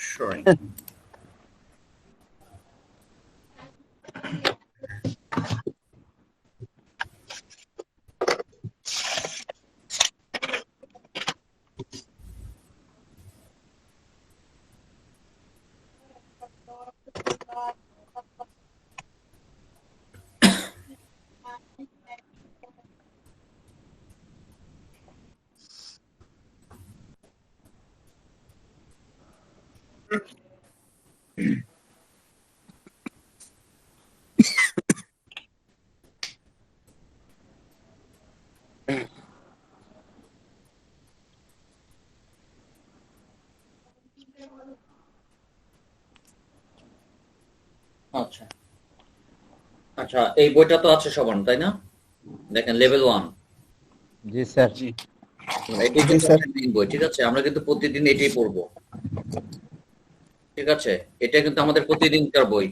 Sure. আচ্ছা আচ্ছা, এই বইটা তো আছে সবার, তাই না? দেখেন লেভেল 1, জি স্যার। জি এটাই কিন্তু আমাদের মেইন বই। ঠিক আছে, আমরা কিন্তু প্রতিদিন এটাই পড়বো। ঠিক আছে, এটা কিন্তু আমাদের প্রতিদিনকার বই।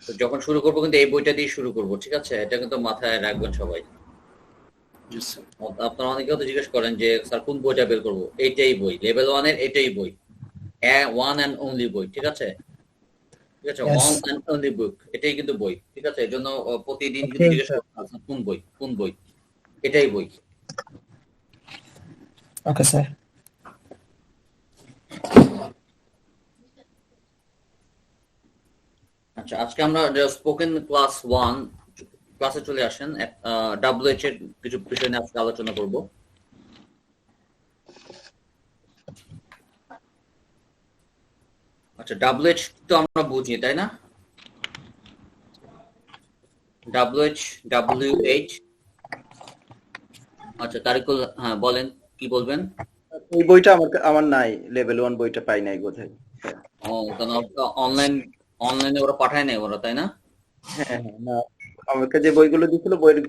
তো যখন শুরু করবো কিন্তু এই বইটা দিয়ে শুরু করবো। ঠিক আছে, এটা কিন্তু মাথায় রাখবেন সবাই। জি স্যার। আপনারা অনেকে হয়তো জিজ্ঞেস করেন যে স্যার কোন বইটা বের করবো। এইটাই বই, লেভেল 1 এর এটাই বই, ওয়ান অ্যান্ড অনলি বই। ঠিক আছে, ঠিক আছে, ওয়ান অ্যান্ড অনলি বুক, এটাই কিন্তু বই। ঠিক আছে, এই জন্য প্রতিদিন কিন্তু জিজ্ঞেস করতে হবে কোন বই, কোন বই, এটাই বই। Okay sir. আচ্ছা, আজকে আমরা স্পোকেন ক্লাস 1 ক্লাসে চলে আসেন। WH এর কিছু বিষয় নিয়ে আজকে আলোচনা করব। আচ্ছা, WH তো আমরা বুঝি, তাই না? WH আচ্ছা, তারিকুল, হ্যাঁ বলেন, কি বলবেন? এই বইটা আমার নাই, লেভেল 1 বইটা পাই নাই বোধহয়। ও, কারণ অনলাইনে ওরা পাঠায় নাই ওরা, তাই না? হ্যাঁ হ্যাঁ, না আমাকে যে বইগুলো দিছিল বইয়ের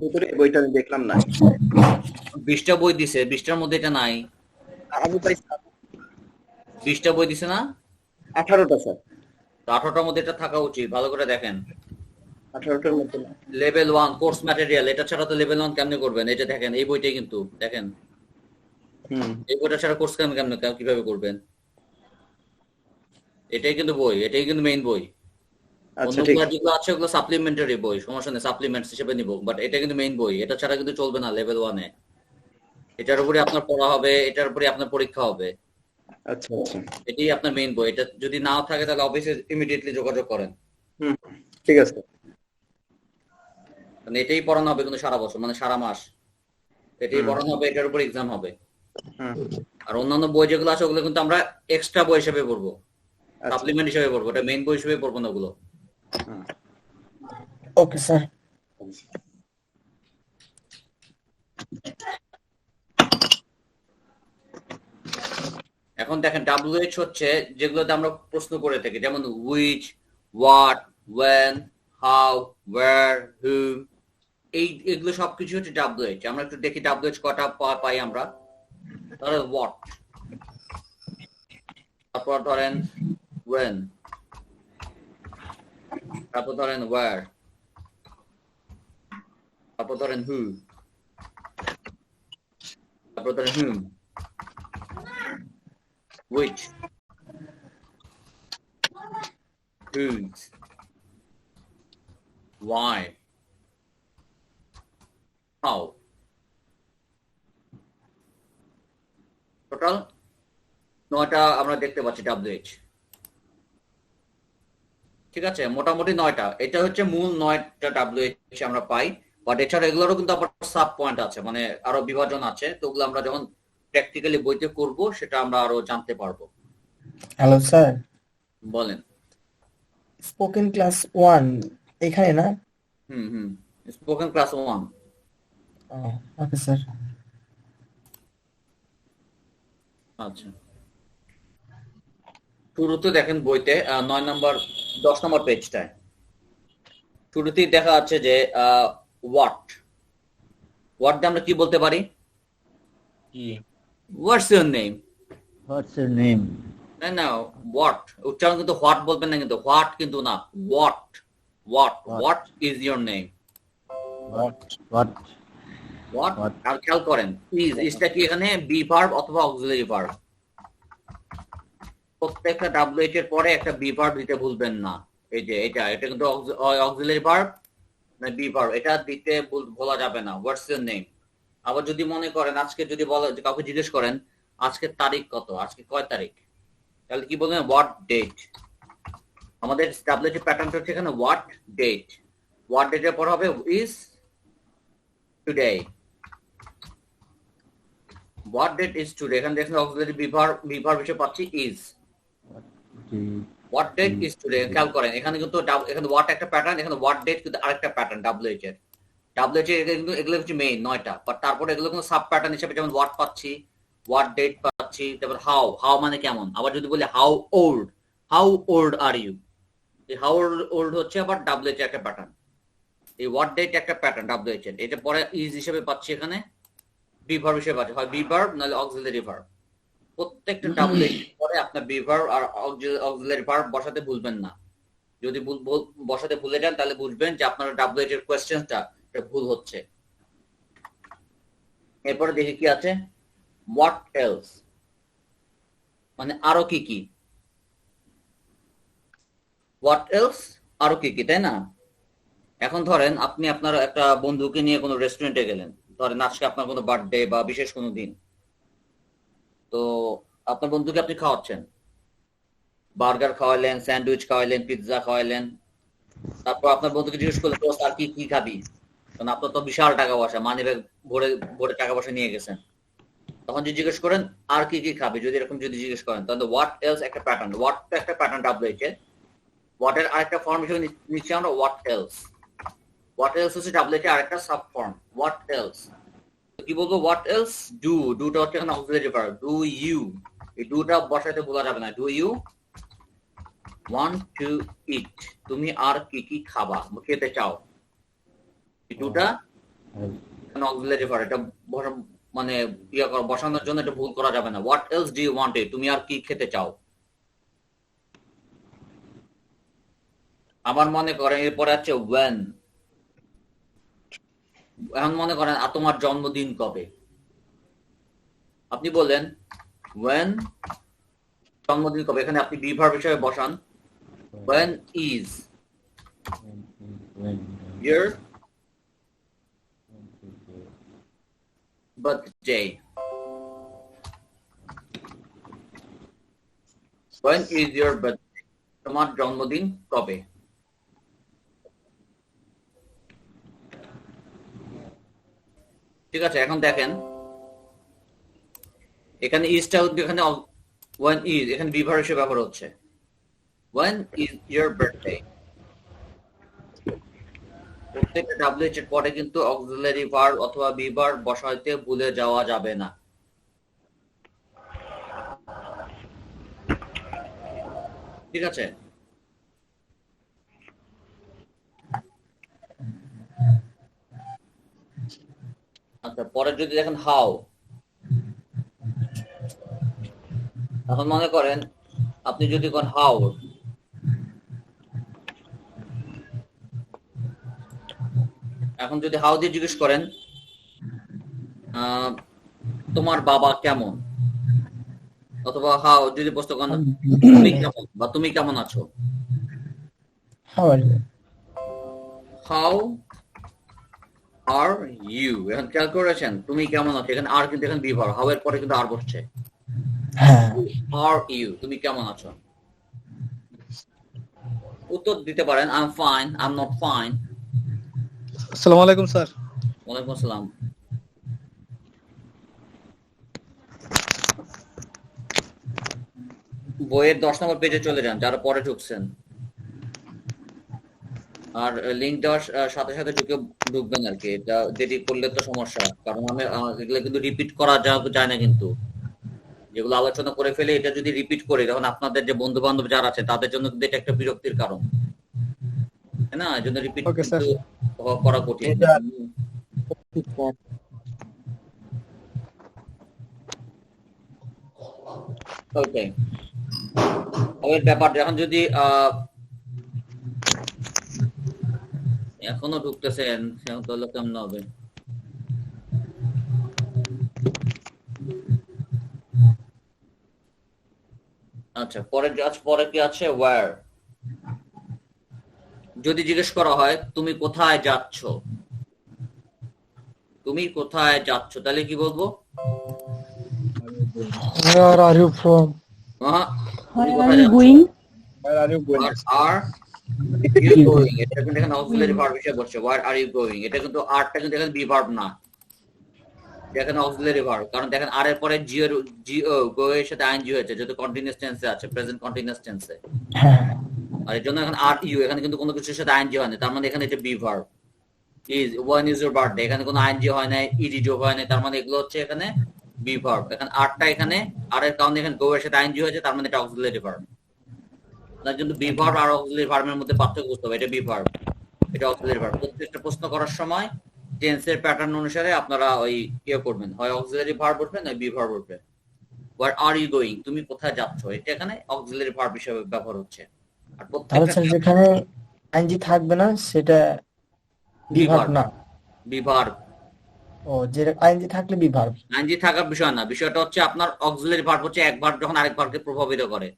ভিতরে এই বইটা আমি দেখলাম না। 20টা বই দিছে, 20টার মধ্যে এটা নাই। আমি পাইছি 20টা বই দিছে না? 18টা স্যার। 18টার মধ্যে এটা থাকা উচিত, ভালো করে দেখেন। 18টার মধ্যে না। লেভেল 1 কোর্স ম্যাটেরিয়াল, এটা ছাড়া তো লেভেল 1 কেমনে করবেন? এই যে দেখেন, এই বইটাই কিন্তু দেখেন, এই বইটা ছাড়া কোর্স কিভাবে করবেন? এটাই কিন্তু বই, এটাই কিন্তু মেইন বই। আচ্ছা ঠিক অন্যগুলো আছে। যেগুলো আছে ওগুলো সাপ্লিমেন্টারি বই, সমস্যা নেই, সাপ্লিমেন্টস হিসেবে নিব, বাট এটা কিন্তু মেইন বই। এটা ছাড়া কিন্তু চলবে না লেভেল 1 এ। এটার উপরে আপনার পড়া হবে, এটার উপরে আপনার পরীক্ষা হবে। আচ্ছা আচ্ছা এটাই আপনার মেইন বই। এটা যদি নাও থাকে তাহলে অফিসে ইমিডিয়েটলি যোগাযোগ করেন। ঠিক আছে। মানে এটাই পড়ানো হবে কিন্তু সারা বছর, মানে সারা মাস এটাই পড়ানো হবে, এটার উপর এক্সাম হবে। আর অন্যান্য বই যেগুলো আছে ওগুলো কিন্তু আমরা এক্সট্রা বই হিসেবে পড়বো, সাপ্লিমেন্ট হিসেবে পড়বো, এটা মেইন বই হিসেবে পড়বো না ওগুলো। Okay sir. এখন দেখেন WH হচ্ছে যেগুলোতে আমরা প্রশ্ন করে থাকি, যেমন which, what, when, how, where, who, এগুলো সবকিছু হচ্ছে WH। আমরা একটু দেখি WH কটা পাই আমরা। ধরেন হোয়াট, তারপর ধরেন ওয়েন, তারপর ধরেন ওয়্যার, তারপর ধরেন হু, তারপর ধরেন whom, which, whose, why, how। Total 9টা আমরা দেখতে পাচ্ছি WH। ঠিক আছে, মোটামুটি 9টা। এটা হচ্ছে মূল 9টা WH আমরা পাই। বাট এছাড়া এগুলোরও কিন্তু আবার সাব পয়েন্ট আছে, মানে আরো বিভাজন আছে। তো ওগুলো আমরা যখন প্র্যাকটিক্যালি বইতে করব সেটা আমরা আরো জানতে পারবো। হ্যালো স্যার, বলেন। স্পোকেন ক্লাস 1 এখানে না? হুম, স্পোকেন ক্লাস 1। Okay sir. আচ্ছা, শুরুতে দেখেন বইতে 9 নম্বর 10 নম্বর পেজটায় শুরুতেই দেখা যাচ্ছে যে হোয়াট দিয়ে আমরা কি বলতে পারি? What's your name. What's your name? না, হোয়াট উচ্চারণ কিন্তু হোয়াট বলবেন না, কিন্তু হোয়াট কিন্তু না, what is your name. What what What? আর খেয়াল করেন ইজটা কি এখানে বি ভার্ব অথবা অক্সিলারি ভার্ব। প্রত্যেকটা ডাব্লিউএইচ এর পরে একটা বি ভার্ব দিতে ভুলবেন না। এই যে এটা কিন্তু অক্সিলারি ভার্ব না বি ভার্ব, এটা দিতে ভোলা যাবে না। What's your name. আবার যদি মনে করেন আজকে যদি কাউকে জিজ্ঞেস করেন আজকে তারিখ কত, আজকে কয় তারিখ, তাহলে কি বলবেন হোয়াট ডেট। আমাদের ডাব্লিউএইচ এর প্যাটার্নটা হচ্ছে এখানে হোয়াট ডেট। হোয়াট ডেটের পর হবে is today. What date is today, এখানে দেখেন অক্সিলারি বি ভার্ব হিসেবে পাচ্ছি is. Did what date is today, খেয়াল করেন এখানে কিন্তু এখানে হোয়াট একটা প্যাটার্ন, এখানে হোয়াট ডেট কিন্তু আরেকটা প্যাটার্ন ডাব্লিউএইচ এর। ডাব্লিউএইচ এর কিন্তু এগুলো হচ্ছে মেইন 9টা, বাট তারপরে এগুলো কিন্তু সাব প্যাটার্ন হিসেবে যেমন হোয়াট পাচ্ছি, হোয়াট ডেট পাচ্ছি, তারপর হাউ মানে কেমন। আবার যদি বলি হাউ ওল্ড আর ইউ, এই হাউ ওল্ড হচ্ছে আবার ডাব্লিউএইচ এর একটা প্যাটার্ন। এই হোয়াট ডেট একটা প্যাটার্ন ডাব্লিউএইচ এর। এটা পরে ইজ হিসেবে পাচ্ছি, এখানে বি ভার্ব হিসেবে পাচ্ছি, হয় বি ভার্ব নাহলে অক্সিলারি ভার্ব। প্রত্যেকটা ডাব্লিউএইচ পরে আপনার বি ভার্ব আর অক্সিলারি ভার্ব বসাতে ভুলবেন না। যদি বসাতে ভুলে যান তাহলে বুঝবেন যে আপনার ডাব্লিউএইচ এর কোয়েশ্চেনটা ভুল হচ্ছে। এরপরে দেখি কি আছে, হোয়াট এলস মানে আরো কি কি। হোয়াট এলস আরো কি কি, তাই না? এখন ধরেন আপনি আপনার একটা বন্ধুকে নিয়ে কোনো রেস্টুরেন্টে গেলেন, ধরেন আজকে আপনার কোনো বার্থডে বা বিশেষ কোনো দিন, তো আপনার বন্ধুকে আপনি খাওয়াচ্ছেন, বার্গার খাওয়াইলেন, স্যান্ডউইচ খাওয়াইলেন, পিৎজা খাওয়াইলেন। তারপর আপনার বন্ধুকে জিজ্ঞেস করলেন দোস্ত আর কি কি খাবি, কারণ আপনার তো বিশাল টাকা পয়সা, মানি ব্যাগ ভরে ভরে টাকা পয়সা নিয়ে গেছেন। তখন যদি জিজ্ঞেস করেন আর কি কি খাবি, যদি এরকম যদি জিজ্ঞেস করেন, তাহলে হোয়াট এলস একটা প্যাটার্ন। হোয়াট তো একটা প্যাটার্ন ডাব্লিউএইচ এর, হোয়াট এর আরেকটা ফর্ম হিসেবে নিচ্ছি আমরা হোয়াট এলস। হোয়াট এলস হচ্ছে ডাব্লিউএইচ এর আরেকটা সাব ফর্ম হোয়াট এলস। কি বলবো হোয়াট এলস, ডুটা হচ্ছে এখানে অক্সিলারি ভার্ব, ডু ইউ, এই ডুটা বসাতে ভোলা যাবে না। ডু ইউ ওয়ান্ট টু ইট, তুমি আর কি কি খাবা খেতে চাও, এই ডুটা এখানে অক্সিলারি ভার্ব। এটা মানে বসানোর জন্য এটা ভুল করা যাবে না। What else do you want it, তুমি আর কি খেতে চাও। আবার মনে করেন এরপরে আছে when। এখন মনে করেন তোমার জন্মদিন কবে, আপনি বললেন when জন্মদিন কবে, এখানে আপনি বি ভার্ব হিসেবে বসান when is your birthday। when is your birthday, তোমার জন্মদিন কবে। ঠিক আছে, এখন দেখেন এখানে ইজটা এখানে when is এখানে বি ভার্ব হিসেবে ব্যবহার হচ্ছে। when is your birthday, প্রত্যেকটা ডাব্লিউএইচ এর পরে কিন্তু অক্সিলারি ভার্ব অথবা বি ভার্ব বসাইতে ভুলে যাওয়া যাবে না। ঠিক আছে, আচ্ছা পরে যদি দেখেন হাউ, এখন মনে করেন আপনি যদি কোন হাউ, এখন যদি হাউ দিয়ে জিজ্ঞেস করেন তোমার বাবা কেমন, অথবা হাউ যদি প্রশ্ন করেন তুমি কেমন বা তুমি কেমন আছো, How are you? How are you. এখন খেয়াল করেছেন তুমি কেমন আছো, এখানে আর কিন্তু এখানে বি ভার্ব, হাউ এর পরে কিন্তু আর বসছে। হ্যাঁ, আর ইউ, তুমি কেমন আছো। উত্তর দিতে পারেন I am fine, I am not fine. আসসালামু আলাইকুম স্যার। ওয়ালাইকুম আসসালাম। বইয়ের 10 নম্বর পেজে চলে যান যারা পরে ঢুকছেন, আর লিংক দেওয়ার সাথে সাথে ঢুকবেন আর কি। এটা দেরি করলে তো সমস্যা, কারণ আমি এগুলো কিন্তু রিপিট করা যায় না, কিন্তু যেগুলো আলোচনা করে ফেলে এটা যদি রিপিট করি তখন আপনাদের যে বন্ধু বান্ধব যারা আছে তাদের জন্য কিন্তু এটা একটা বিরক্তির কারণ, তাই না? এই জন্য রিপিট Okay, sir. করা কঠিন। ওকে, ওর ব্যাপার যখন যদি এখনো ঢুকতেছেন তাহলে কেমন হবে। আচ্ছা, পরে কি আছে? ওয়্যার। যদি জিজ্ঞেস করা হয় তুমি কোথায় যাচ্ছ, তুমি কোথায় যাচ্ছ, তাহলে কি বলবো? Where are you from? তুমি Where are কোথায় you যাচ্ছ? going? Where are you going? Where are you going? এটা কিন্তু এখানে অক্সিলারি ভার্ব হিসেবে বসছে। Where are you going? এটা কিন্তু আরটা কিন্তু এখানে বি ভার্ব না, দেখেন অক্সিলারি ভার্ব। কারণ দেখেন আর এর পরে জিও গো এর সাথে আইএনজি হয়েছে, যেহেতু কন্টিনিউয়াস টেন্সে আছে, প্রেজেন্ট কন্টিনিউয়াস টেন্সে। হ্যাঁ, আর এর জন্য এখন আর ইউ, এখানে কিন্তু কোনো কিছুর সাথে আইএনজি হয়নি, তার মানে এখানে এটা be verb. Is one is your birthday, এখানে কোনো আইএনজি হয় না, ইডি যোগ হয় না, তার মানে এগুলো হচ্ছে এখানে বি ভার্ব। এখানে আরটা এখানে আর এর কারণে এখানে গো এর সাথে আইএনজি হয়েছে, তার মানে এটা অক্সিলারি ভার্ব। আপনার কিন্তু বি ভার্ব আর অক্সিলারি ভার্বের মধ্যে পার্থক্য বুঝতে হবে। এটা বি ভার্ব, এটা অক্সিলারি ভার্ব। প্রত্যেকটা প্রশ্ন করার সময় টেন্সের প্যাটার্ন অনুসারে আপনারা ওই ইয়ে করবেন, হয় অক্সিলারি ভার্ব উঠবে না বি ভার্ব উঠবে। Where are you going? তুমি কোথায় যাচ্ছ, এটা এখানে অক্সিলারি ভার্ব হিসেবে ব্যবহার হচ্ছে। আর তাহলে প্রত্যেকটা স্যার যেখানে আইনজি থাকবে না সেটা বিভাগ না। Be verb. ও, যে আইনজি থাকলে বিভাগ। আইনজি থাকার বিষয় না, বিষয়টা হচ্ছে আপনার অক্সিলারি ভার্ব হচ্ছে এক ভার্ব যখন আরেক ভার্বকে প্রভাবিত করে।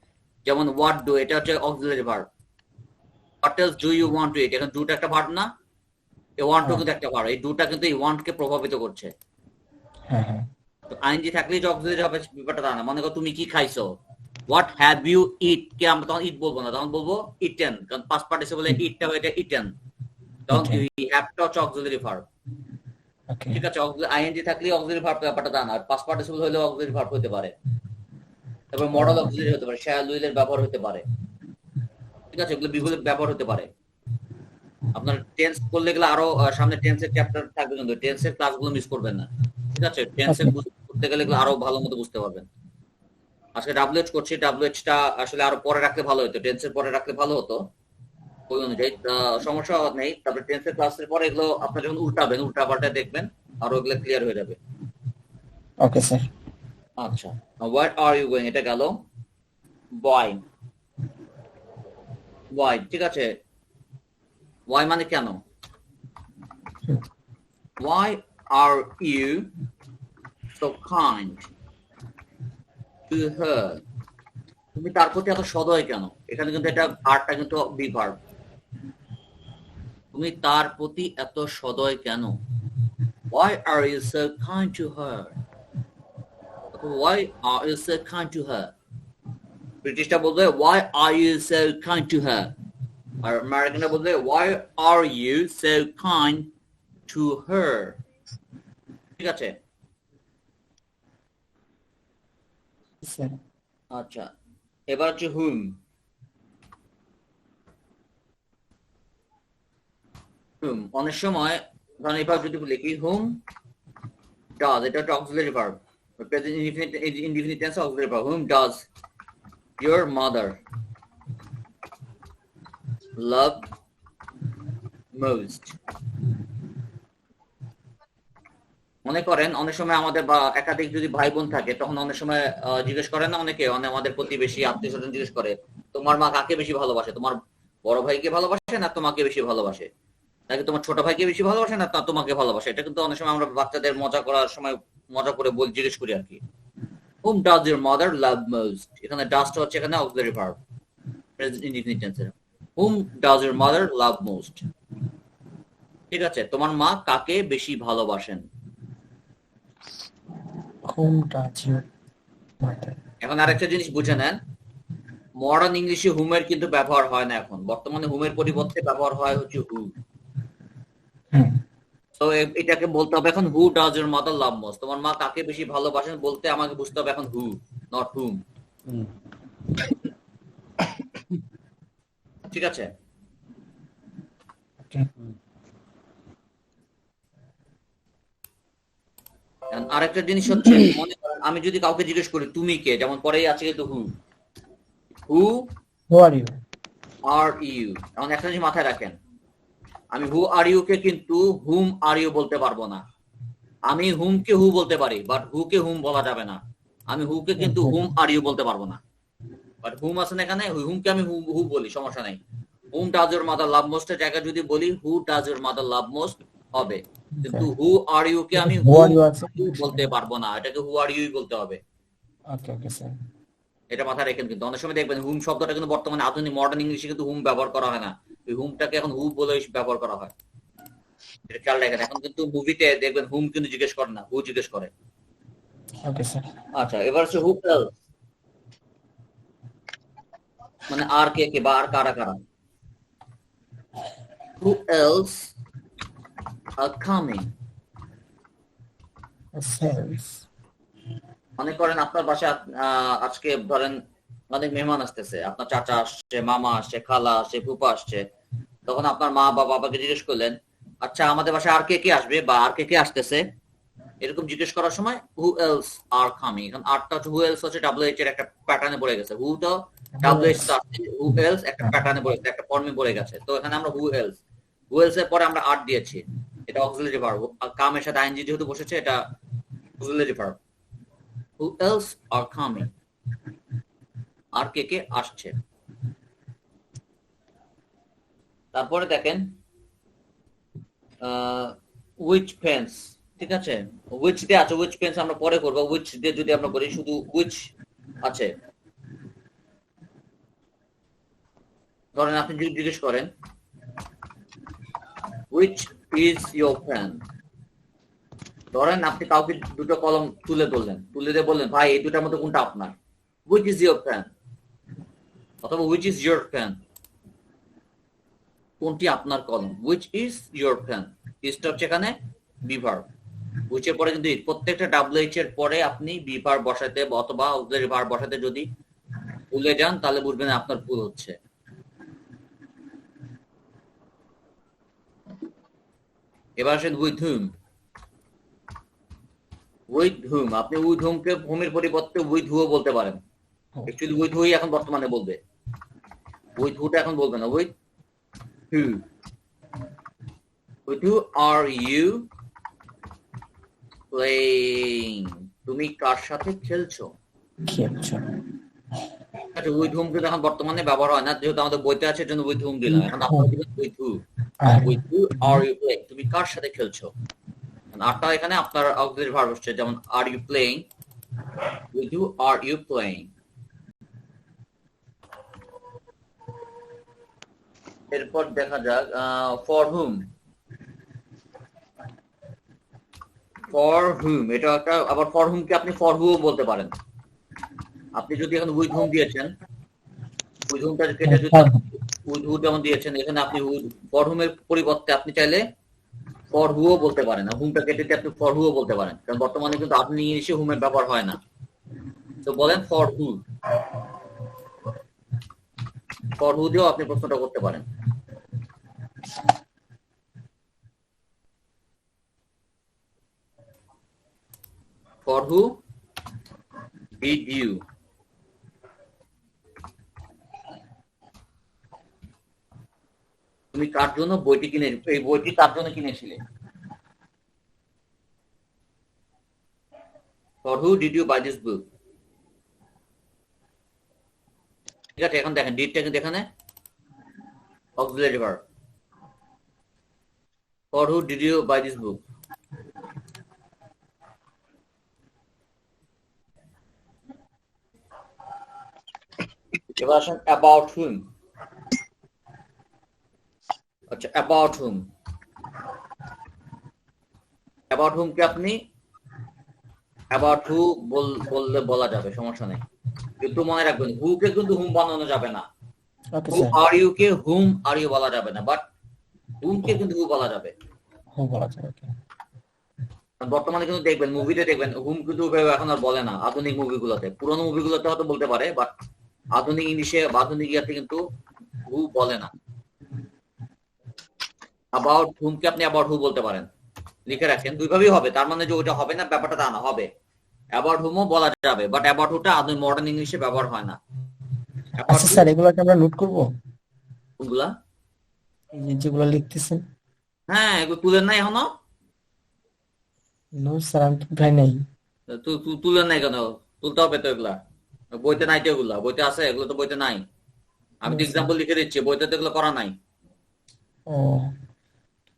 যেমন what do, এটা হচ্ছে auxiliary verb. what else do you want to eat, এখন ডুটা একটা ভার্ব না, এই want to কিন্তু একটা ভার্ব, এই ডুটা কিন্তু এই want কে প্রভাবিত করছে। হ্যাঁ হ্যাঁ, তো আইনজি থাকলেই যে অক্সিলারি হবে ব্যাপারটা তা না। মনে করো তুমি কি খাইছো, what have you eat, কে আমরা তখন ইট বলবো না, তখন বলবো eaten, কারণ পাস্ট পার্টিসিপলে ইটটা হয়ে যায় eaten, তখন হ্যাভটা হচ্ছে অক্সিলারি ভার্ব। ওকে। ঠিক আছে, আইএনজি থাকলে অক্সিলারি ভার্ব ব্যাপারটা তা না, পাস্ট পার্টিসিপল হলেও অক্সিলারি ভার্ব হতে পারে, তারপর মডেল অক্সিলারি হতে পারে, শ্যাল উইলের ব্যবহার হতে পারে। ঠিক আছে, এগুলো বিভিন্ন ব্যবহার হতে পারে। আপনার টেন্স করলে গেলে আরো সামনে টেন্সের চ্যাপ্টার থাকবে, কিন্তু টেন্সের ক্লাসগুলো মিস করবেন না। ঠিক আছে, টেন্সের করতে গেলে এগুলো আরো ভালো মতো বুঝতে পারবেন। আজকে ডাব্লিউএইচ করছি, ডাব্লিউএইচটা আসলে আরো পরে রাখলে ভালো হতো, টেন্সের পরে রাখলে ভালো হতো ওই অনুযায়ী, সমস্যা নেই। তারপরে টেন্সের ক্লাসের পরে এগুলো আপনার যখন উল্টাবেন, উল্টা পাল্টা দেখবেন, আরো এগুলো ক্লিয়ার হয়ে যাবে। Okay sir. আচ্ছা, হোয়াট আর ইউ গোয়িং, এটা গেল। বয়, বয়, ঠিক আছে। ওয়াই মানে কেন, why are you so kind to her, তুমি তার প্রতি এত সদয় কেন, এখানে কিন্তু এটা আরটা কিন্তু বি ভার্ব। তুমি তার প্রতি এত সদয় কেন, why are you so kind to her, why are you so kind to her, ব্রিটিশটা বলবে why are you so kind to her, আর আমেরিকানরা বলবে why are you so kind to her। ঠিক আছে, স্যার। আচ্ছা, এবার হচ্ছে হুম। হুম অনেক সময় ধরেন এবার যদি লিখি হুম ডাজ, এটা হচ্ছে auxiliary verb, present indefinite tense auxiliary verb. Hmm does your mother love most, মনে করেন অনেক সময় আমাদের বা একাধিক যদি ভাই বোন থাকে, তখন অনেক সময় জিজ্ঞেস করে না অনেকে, আমাদের প্রতিবেশী আত্মীয় স্বজন জিজ্ঞেস করে তোমার মা কাকে বেশি ভালোবাসে, তোমার বড় ভাইকে ভালোবাসে না তোমাকে বেশি ভালোবাসে, নাকি তোমার ছোট ভাইকে বেশি ভালোবাসে না তোমাকে ভালোবাসে। এটা কিন্তু অনেক সময় আমরা বাচ্চাদের মজা করার সময় মজা করে জিজ্ঞেস করি আর কি। whom does your mother love most, এখানে ডাজটা হচ্ছে এখানে অক্সিলারি ভার্ব, প্রেজেন্ট ইনডিফিনিট টেন্সে। whom does your mother love most, ঠিক আছে, তোমার মা কাকে বেশি ভালোবাসেন। whom does your mother, এখন আরেকটা জিনিস বুঝে নেন, মডার্ন ইংলিশে হুমের কিন্তু ব্যবহার হয় না এখন, বর্তমানে হুমের পরিবর্তে ব্যবহার হয় হচ্ছে হু। তো এটাকে বলতে হবে এখন who does your mother love most, তোমার মা কাকে বেশি ভালোবাসেন বলতে আমাকে বুঝতে হবে এখন হু, নট হুম। ঠিক আছে, আরেকটা জিনিস হচ্ছে মনে করেন আমি যদি কাউকে জিজ্ঞেস করি তুমি কে, যেমন পরেই আছে কিন্তু who, who who are you, are you. এখন একটা জিনিস মাথায় রাখেন, আমি হু আর ইউ কে কিন্তু হুম আর ইউ বলতে পারবো না। আমি হুম কে হু বলতে পারি, বাট হু কে হুম বলা যাবে না। আমি হু কে কিন্তু হুম আর ইউ বলতে পারবো না, বাট হুম আছে না এখানে, হুম কে আমি হু বলি, সমস্যা নাই। হুম does your mother love most এর জায়গায় যদি বলি who does your mother love most হবে, কিন্তু হু আর ইউ কে আমি who are you আছে। বলতে পারবো না, এটাকে হু আর ইউই বলতে হবে। ওকে ওকে স্যার। এটা মাথায় রেখেন। কিন্তু অনেক সময় দেখবেন হুম শব্দটা কিন্তু বর্তমানে আধুনিক মডার্ন ইংলিশে কিন্তু হুম ব্যবহার করা হয় না, এই হুমটাকে এখন হু বলে ব্যবহার করা হয়। এটা খেয়াল রাখেন। এখন কিন্তু মুভিতে দেখবেন হুম কিন্তু জিজ্ঞেস করে না, হু জিজ্ঞেস করে। Okay sir. আচ্ছা, এবার হচ্ছে হু এলস, মানে আর কে কে বা আর কারা কারা। Who else are coming. Sales. মনে করেন আপনার বাসায় আজকে ধরেন অনেক মেহমান আসতেছে, আপনার চাচা আসছে, মামা আসছে, খালা আসছে, ফুপা আসছে। তখন আপনার মা বা বাবাকে জিজ্ঞেস করলেন, আচ্ছা আমাদের বাসায় আর কে কে আসবে বা আর কে কে আসতেছে, এরকম জিজ্ঞেস করার সময় হু এলস আর কামিং। এখন আরটা হচ্ছে হু এলস হচ্ছে ডাব্লিউএইচ এর একটা প্যাটার্নে পড়ে গেছে, হু তো ডাব্লিউএইচ তো আসছে, হু এলস একটা প্যাটার্নে পড়ে গেছে, একটা ফর্মে পড়ে গেছে। তো এখানে আমরা হু এলস, হু এলস এর পরে আমরা আর দিয়েছি, এটা অক্সিলারি ভার্ব। আর কামের সাথে আইএনজি যেহেতু বসেছে, এটা auxiliary verb. Who else are coming? আর কে কে আসছে। তারপরে দেখেন which pens, ঠিক আছে, which দিয়ে আছে, which pens আমরা পরে করব, which দিয়ে যদি আমরা করি, শুধু which আছে। ধরেন আপনি যদি জিজ্ঞেস করেন which is your pen, ধরেন আপনি কাউকে দুটো কলম তুলে ধরলেন, তুলে দিয়ে বললেন ভাই এই দুটার মধ্যে কোনটা আপনার, which is your pen, অথবা which is your pen, কোনটি আপনার কলম, which is your pen, ইসটা হচ্ছে এখানে বি ভার্ব। which এর পরে কিন্তু প্রত্যেকটা ডাব্লিউএইচ এর পরে আপনি বি ভার্ব বসাতে অথবা অক্সিলারি ভার্ব বসাতে যদি ভুলে যান তাহলে বুঝবেন আপনার ভুল হচ্ছে। এবার আসেন উইথ হুম। উইথ হুম, আপনি উইথ হুম কে হুমের পরিবর্তে উইথ হু বলতে পারেন। অ্যাকচুয়ালি উইথ হুই এখন বর্তমানে বলবে, উইথ হুটা এখন বলবে না, with who. With who are you playing, তুমি কার সাথে খেলছো। খেলছো। আচ্ছা, উইথ হুম কিন্তু এখন বর্তমানে ব্যবহার হয় না, যেহেতু আমাদের বইতে আছে জন্য উইথ হুম দিলাম। এখন আপনারা দিবেন with who. With who are you playing, তুমি কার সাথে খেলছো। আরটা এখানে আপনার অক্সিলারি ভার্ব হচ্ছে, যেমন are you playing, with who are you playing. এরপর দেখা যাক ফর হুম। ফর হুম, এটা একটা, আবার ফর হুম কে আপনি ফর হু বলতে পারেন। আপনি যদি এখন উইথ হুম দিয়েছেন, উইথ হুমটা কেটে যদি উইথ হু যেমন দিয়েছেন, এখানে আপনি ফর হুম এর পরিবর্তে আপনি চাইলে ফর হুও বলতে পারেন, হুমটা কেটে দিয়ে আপনি ফর হুও বলতে পারেন, কারণ বর্তমানে কিন্তু আপনি ইংলিশে হুমের ব্যবহার হয় না। তো বলেন ফর হু, ফর হু দিয়েও আপনি প্রশ্নটা করতে পারেন। ফর হু ডিড ইউ, তুমি কার জন্য বইটি কিনে, এই বইটি তার জন্য কিনেছিলে। For who did you buy this book. ঠিক আছে, এখন দেখেন ডিডটা কিন্তু এখানে auxiliary verb. For who did you buy this book. এবার আসেন অ্যাবাউট হুম। আচ্ছা, অ্যাবাউট হুম, অ্যাবাউট হুম কে আপনি অ্যাবাউট হু বললে বলা যাবে, সমস্যা নেই, কিন্তু মনে রাখবেন হু কে কিন্তু হুম বানানো যাবে না। Okay who sir. Are you কে হুম আর ইউ বলা যাবে না, বাট হুম কে কিন্তু হু বলা যাবে। হু বলা যাবে। বর্তমানে কিন্তু দেখবেন মুভিতে দেখবেন হুম কিন্তু এখন আর বলে না, আধুনিক মুভিগুলোতে। পুরোনো মুভিগুলোতে হয়তো বলতে পারে, বাট আধুনিক ইংলিশে আধুনিক ইয়াতে কিন্তু হু বলে না। অ্যাবাউট হুম কে আপনি অ্যাবাউট হু বলতে পারেন, লিখে রাখেন। দুইভাবেই হবে, তার মানে যে ওটা হবে না ব্যাপারটা তা না, হবে। অ্যাবাউট হুমও বলা যাবে, বাট অ্যাবাউট হুটা আধুনিক মডার্ন ইংলিশে ব্যবহার হয় না। অ্যাবাউট আচ্ছা হু স্যার, এগুলোকে আমরা নোট করবো, কোনগুলা? এই যে যেগুলো লিখতেছেন। হ্যাঁ, এগুলো তুলেন নাই এখনো? নো স্যার, আমি তো প্রায় নেই। তুলেন নাই কেন? তুলতে হবে তো এগুলা, বইতে নাই তো এগুলা, বইতে আছে এগুলো তো বইতে নাই। আমি তো No, স্যার। এক্সাম্পল লিখে দিচ্ছি, বইতে তো এগুলো করা নাই। ও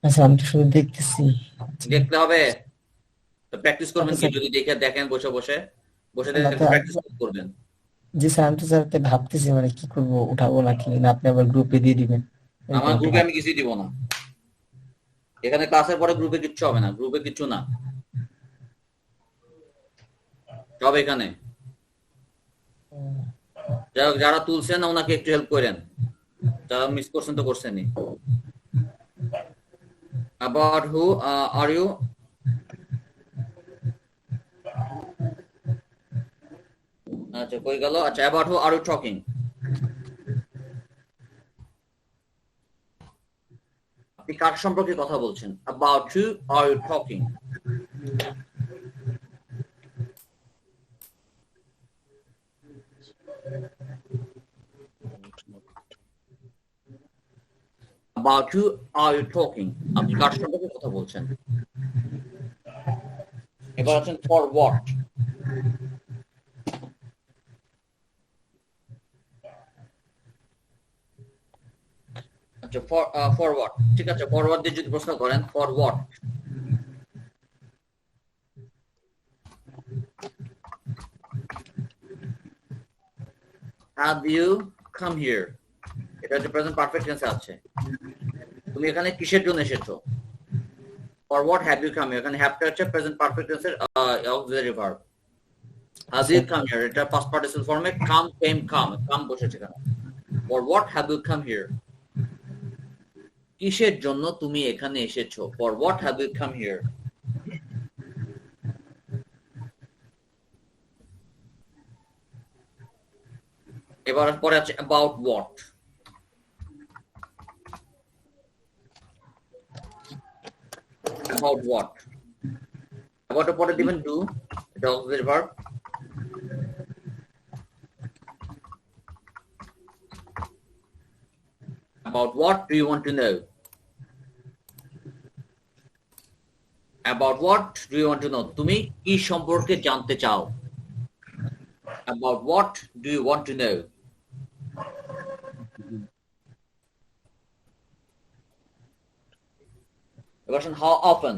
আচ্ছা, আমি তো শুধু দেখতেছি। আচ্ছা। দেখতে হবে তো, প্র্যাকটিস করবেন ওকে কি, স্যার। যদি দেখে দেখেন বসে বসে বসে না তো দেখে প্র্যাকটিস করবেন। জি স্যার, আমি তো স্যার তাই ভাবতেছি মানে কি করবো, উঠাবো নাকি না আপনি আবার গ্রুপে দিয়ে দিবেন, এরকম আমার একটু গ্রুপে আমি কিছুই দিব না, এখানে ক্লাসের পরে গ্রুপে কিচ্ছু হবে না, গ্রুপে কিচ্ছু না, সব এখানে। যারা তুলছেন ওনাকে একটু হেল্প করেন, যারা মিস করছেন তো করছেনই। About who are you? আচ্ছা কই গেল? আচ্ছা about who are you talking? আপনি কার সম্পর্কে কথা বলছেন? About who are you talking? About who are you talking? আপনি কার সম্পর্কে কথা বলছেন? এবার আছেন for what? আচ্ছা for what? ঠিক আছে, for what দিয়ে যদি প্রশ্ন করেন for what? Have you come here? এটা হচ্ছে প্রেজেন্ট পারফেক্ট টেন্সে আছে। তুমি এখানে কিসের জন্য এসেছো? For what have you come here? এখানে have টা হচ্ছে প্রেজেন্ট পারফেক্ট টেন্সের auxiliary verb. Have you come here? এটা পাস্ট পার্টিসিপল ফর্মে come came come বসেছে এখানে। For what have you come here? কিসের জন্য তুমি এখানে এসেছো? For what have you come here? এবার পরে আছে about what? About what? About পরে দিবেন do, এটা auxiliary verb. About what do you want to know? About what do you want to know? তুমি কি সম্পর্কে জানতে চাও? About what do you want to know? এবার আসুন how often?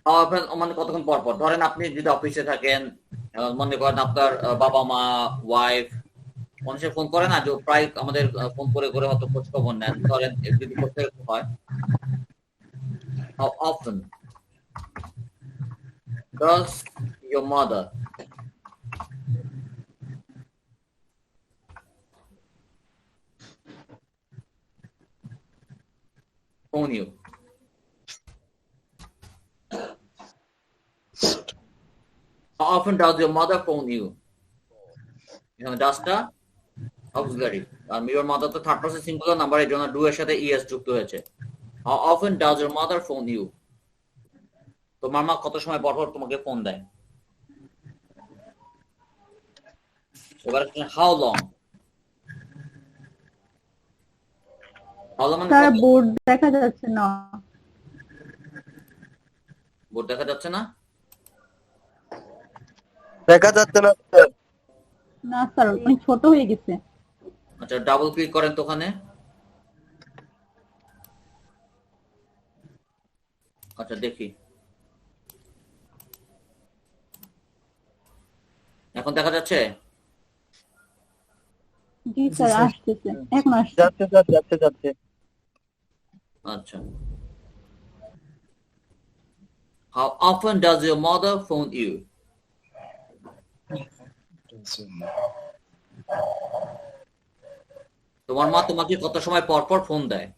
How often মানে কতক্ষণ পর পর? ধরেন আপনি যদি অফিসে থাকেন, মনে করেন আপনার বাবা মা ওয়াইফ মানুষের ফোন করে না, যে প্রায় আমাদের ফোন করে করে হয়তো খোঁজ খবর নেন, ধরেন যদি করতে হয় how often does your mother phone you? How often does your mother phone you? এখানে ডাসটা অক্সিলারি, আর your mother তো থার্ড পারসন সিঙ্গুলার নাম্বার, এর জন্য ডু এর সাথে ইএস যুক্ত হয়েছে। How often does your mother phone you? তোমার মা কত সময় পর পর তোমাকে ফোন দেয়? এবার how long? How long মানে স্যার কত? বোর্ড দেখা যাচ্ছে না। বোর্ড দেখা যাচ্ছে না? দেখা যাচ্ছে না স্যার। না স্যার অনেক ছোট হয়ে গেছে। আচ্ছা ডাবল ক্লিক করেন তো ওখানে। আচ্ছা দেখি, এখন দেখা যাচ্ছে? জি স্যার আসতেছে, এখন আসছে। যাচ্ছে স্যার, যাচ্ছে যাচ্ছে। আচ্ছা how often does your mother phone you? তোমার মা তোমাকে কত সময় পর পর ফোন দেয়?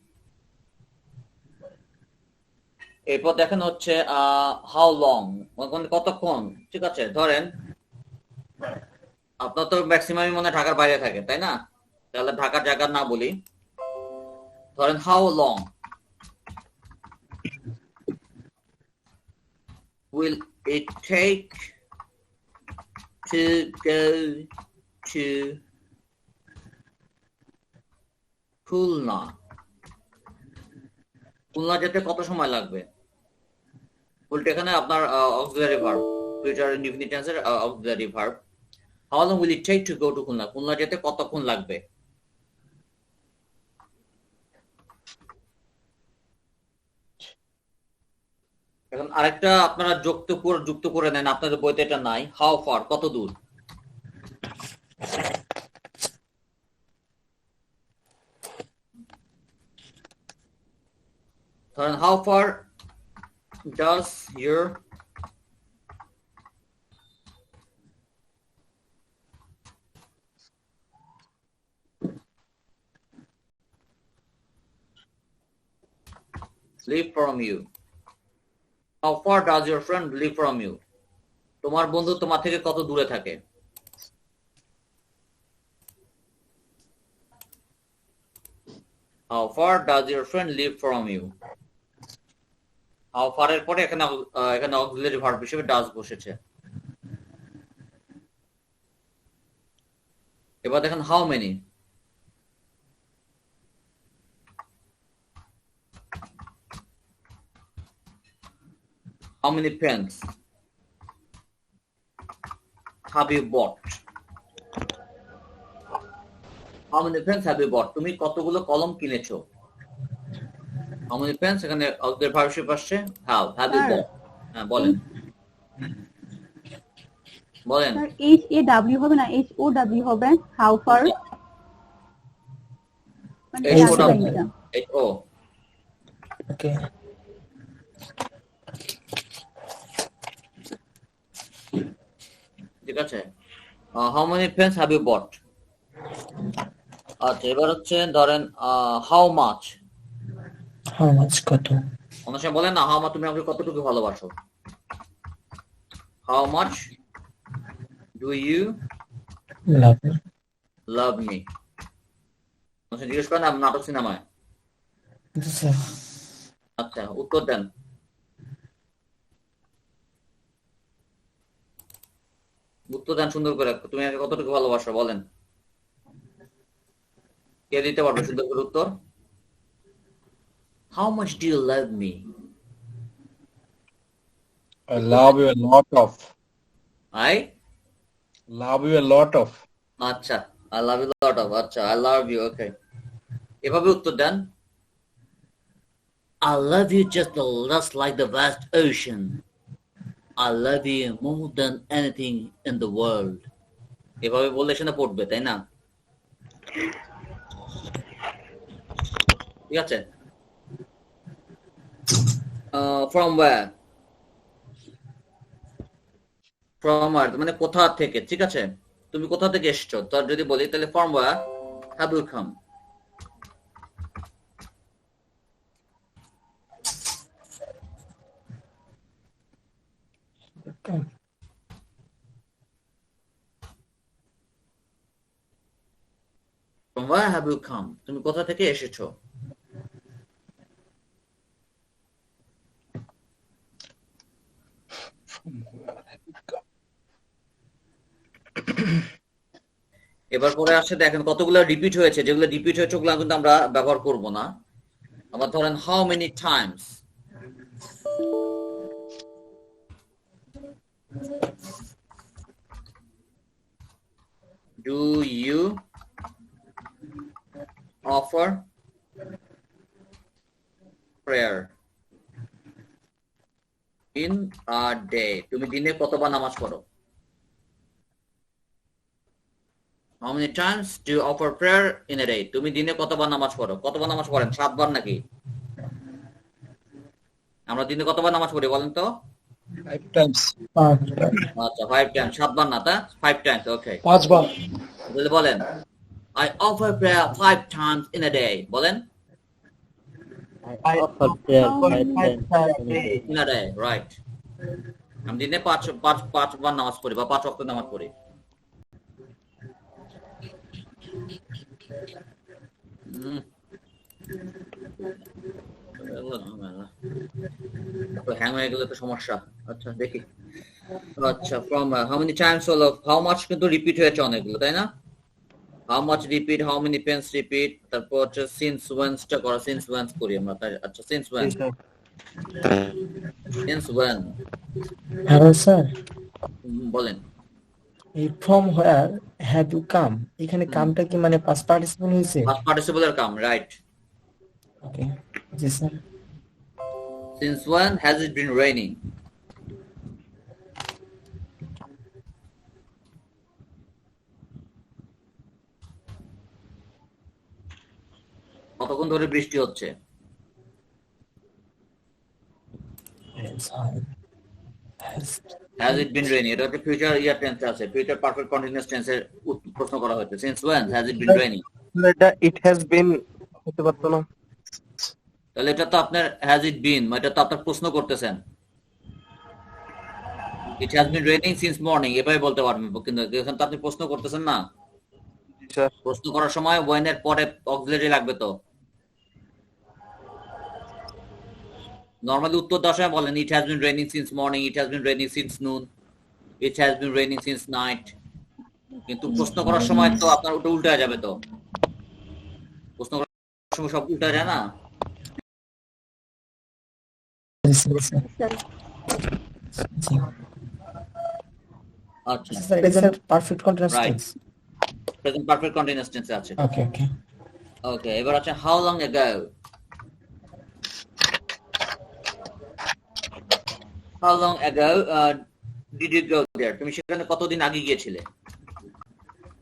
এরপর দেখেন হচ্ছে হাউ লং, কতক্ষণ। ঠিক আছে, ধরেন আপনার তো ম্যাক্সিমামই মনে হয় ঢাকার বাইরে থাকে, তাই না? তাহলে ঢাকার জায়গা না বলি, ধরেন how long will it take to go to Khulna? Khulna যেতে কত সময় লাগবে? উল্টে এখানে আপনার অক্সিলারি ভার্ব, ফিউচার ইনডিফিনিট টেন্সের auxiliary verb. How long will it take to go to Khulna? Khulna যেতে কতক্ষণ লাগবে? এখন আরেকটা আপনারা যুক্ত করে নেন, আপনাদের বইতে এটা নাই। হাউ ফার, কত দূর? ধরেন how far does your live from you? How far does your friend live from you? তোমার বন্ধু তোমার থেকে কত দূরে থাকে? How far does your friend live from you? How far এর পরে এখানে অক্সিলারি ভার্ব হিসেবে ডাজ বসেছে। এবার দেখেন how many. How many pens have you bought? How many pens have you bought? তুমি কতগুলো কলম কিনেছো? How many pens এখানে অক্সিলারি ভার্ব হিসেবে আসছে have you bought? হ্যাঁ বলেন বলেন। স্যার HAW হবে না, HOW হবে হাউ ফার, মানে HO ওকে। ঠিক আছে। How many pens have you bought? আচ্ছা এবার হচ্ছে ধরেন হাউ মাচ। হাউ মাচ কত? অনেক সময় বলেন না হাউ মাচ তুমি আমাকে কতটুকু ভালোবাসো। How much do you love me? জিজ্ঞেস করেন নাটক সিনেমায়। আচ্ছা উত্তর দেন। উত্তর দেন সুন্দর করে, তুমি আমাকে কতটুকু ভালোবাসো বলেন। কে দিতে পারবে সুন্দর করে উত্তর? How much do you love me? I love you a lot of. I Love you a lot of. আচ্ছা I love you lot of. আচ্ছা আই লাভ ইউ, ওকে। এভাবে উত্তর দেন। I love you just like the vast ocean. I love you more than anything in the world. এভাবে বললে সেটা পড়বে, তাই না? ঠিক আছে। From where? From where মানে কোথা থেকে, ঠিক আছে। তুমি কোথা থেকে এসেছো তার যদি বলি তাহলে from where have you come? From where have you come? তুমি কোথা থেকে এসেছো? এবার পরে আসে দেখেন কতগুলো রিপিট হয়েছে, যেগুলো রিপিট হয়েছে ওগুলো কিন্তু আমরা ব্যবহার করব না। আবার ধরেন how many times. Do you offer prayer in a day? তুমি দিনে কতবার নামাজ পড়ো? How many times do you offer prayer in a day? তুমি দিনে কতবার নামাজ পড়ো? কতবার নামাজ পড়েন? 7 বার নাকি? আমরা দিনে কতবার নামাজ পড়ি বলেন তো? 5 times. আচ্ছা 5 times, 7 বার না তা? 5 times, ওকে। 5 বার। তাহলে বলেন I offer prayer 5 times in a day. বলেন I offer prayer 5 times in a day, right. আমি দিনে 5 বার নামাজ পড়ি বা 5 ওয়াক্ত নামাজ পড়ি। হ্যাং হয়ে গেলে তো সমস্যা। আচ্ছা দেখি। আচ্ছা ফ্রম হাউ মেনি টাইমস হলো হাউ মাচ কিন্তু রিপিট হয়েছে অনেকগুলো, তাই না? How much repeat, how many pens repeat, তারপর হচ্ছে সিন্স ওয়েন্সটা করা, সিন্স ওয়েন্স করি আমরা, তাই? আচ্ছা since when, since when. Hello sir, বলেন। এই from where have you come, এখানে কামটা কি মানে পাস্ট পার্টিসিপল হয়েছে? পাস্ট পার্টিসিপলের কাম, রাইট। ওকে জি sir. Since when has it been raining? কতক্ষণ ধরে বৃষ্টি হচ্ছে? Has it been raining? এটা হচ্ছে ফিউচার ইয়ার টেন্সে আছে, ফিউচার পারফেক্ট কন্টিনিউয়াস টেন্সের প্রশ্ন করা হয়েছে। Since when has it been raining? এটা ইট হ্যাজ বিন হতে পারতো না। তাহলে এটা তো আপনার has it been, এটা তো আপনার প্রশ্ন করতেছেন। It has been raining since morning, এভাবে বলতে পারবেন, কিন্তু এখানে তো আপনি প্রশ্ন করতেছেন না। স্যার প্রশ্ন করার সময় when এর পরে অক্সিলারি লাগবে তো। নরমালি উত্তর দেওয়ার সময় বলেন it has been raining since morning, it has been raining since noon, it has been raining since night, কিন্তু প্রশ্ন করার সময় তো আপনার ওটা উল্টা যাবে তো। প্রশ্ন করার সময় সব উল্টা যায় না। আচ্ছা, present perfect continuous Right. Tense. Present perfect continuous টেন্সে আছে। ওকে ওকে। ওকে, এবার আছে how long ago? How long ago did you go there? তুমি সেখানে কতদিন আগে গিয়েছিলে?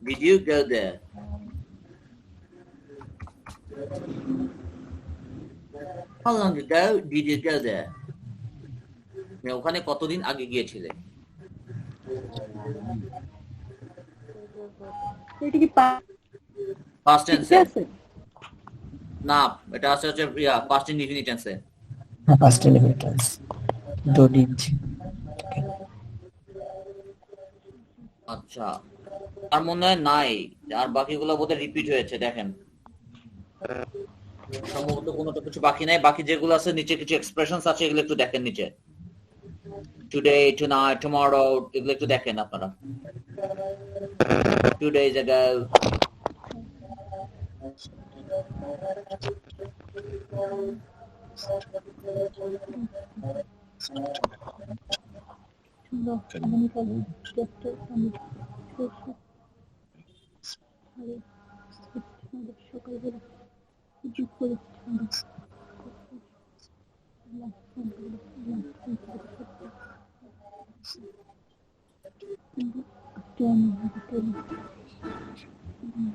Did you go there? How long ago did you go there? তুমি ওখানে কতদিন আগে গিয়েছিলে? এটা কি Past ঠিক tense আছে? না, এটা আছে হচ্ছে past indefinite tense। Past indefinite tense. Do did. আচ্ছা, আর মনে হয় নাই, আর বাকিগুলো বোধহয় রিপিট হয়েছে। দেখেন সম্ভবত কোনোটা কিছু বাকি নাই, বাকি যেগুলো আছে নিচে কিছু এক্সপ্রেশনস আছে, এগুলো একটু দেখেন নিচে। টুডে, টুনাইট, টুমরো, এগুলো একটু দেখেন আপনারা। 2 days ago, আগামীকাল সকালবেলা যোগ করে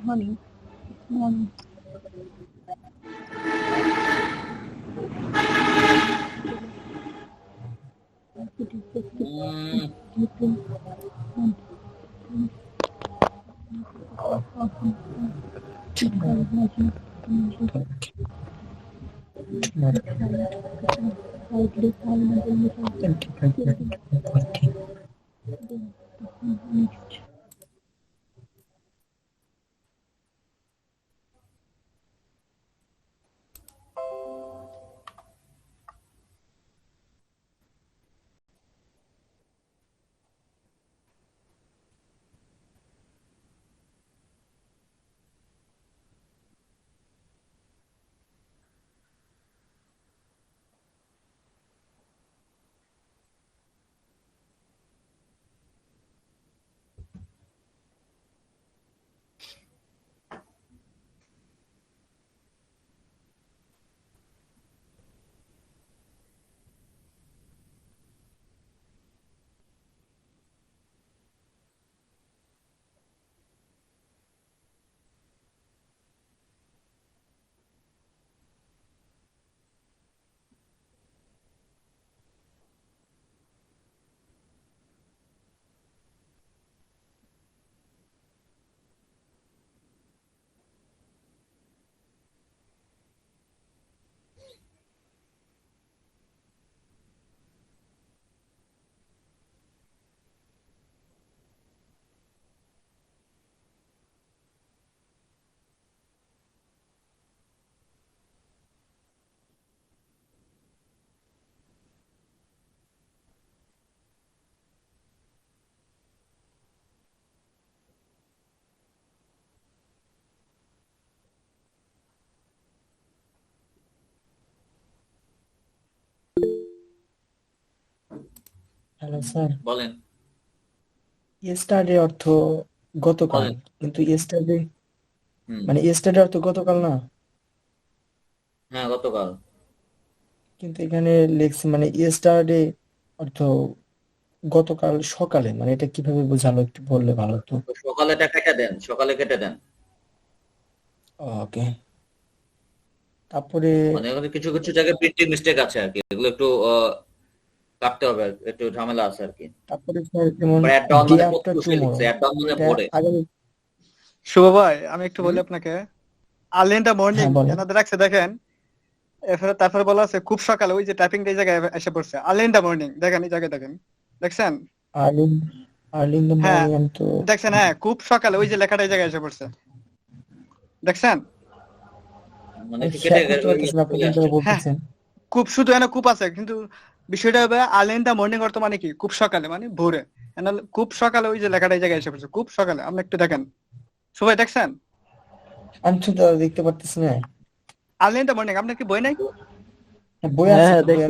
morning. Morning. Next. Hello sir, বলেন। ইয়েস্টারডে অর্থ গতকাল, বলেন। কিন্তু ইয়েস্টারডে হুম, মানে ইয়েস্টারডে অর্থ গতকাল না? হ্যাঁ গতকাল। কিন্তু এখানে লেখছে মানে ইয়েস্টারডে অর্থ গতকাল সকালে, মানে এটা কিভাবে বোঝালো একটু বললে ভালো হতো। তো সকালেটা কেটে দেন, সকালে কেটে দেন। ওকে, তারপরে মানে এখানে কিছু কিছু জায়গায় প্রিন্টিং মিস্টেক আছে আর কি, এগুলো একটু কাটতে হবে, একটু ঝামেলা আছে আর কি। তারপরে স্যার যেমন অ্যাড ডাউন ডে মানে আফটার প্রত্যুষে টুমরো, লিখছে, অ্যাড ডাউন মানে এটা ভোরে। আগামী, শুভ ভাই, আমি একটু বলি হুম? আপনাকে। আর্লি ইন দ্য মর্নিং হ্যাঁ বলেন। এনাদের রাখছে দেখেন, তারপরে বলা আছে খুব সকালে, ওই যে টাইপিং এই জায়গায় এসে পড়ছে আর্লি ইন দ্য মর্নিং, দেখেন এই জায়গায় দেখেন, দেখছেন? আর্লি আর্লি ইন দ্য হ্যাঁ মর্নিং, আমি তো দেখছেন, হ্যাঁ খুব সকালে, ওই যে লেখাটা এই জায়গায় এসে পড়ছে, দেখছেন? মানে আমি একটু শেয়ার কেটে করতে পারতেছি না, আপনি চলে কোন আসছে। জায়গায় হ্যাঁ, বলতেছেন। খুব শুধু এখানে খুব আছে, কিন্তু বিষয়টা হবে আর্লি ইন দ্য মর্নিং অর্থ মানে কি, খুব সকালে মানে ভোরে। এনাল খুব সকালে, ওই যে লেখাটা এই জায়গায় এসে পড়ছে খুব সকালে, আপনি একটু দেখেন। সবাই দেখছেন আমি তো দেখতে পারতেছি না। Early in the morning? আপনার কি বই নাই? বই আছে তো, বই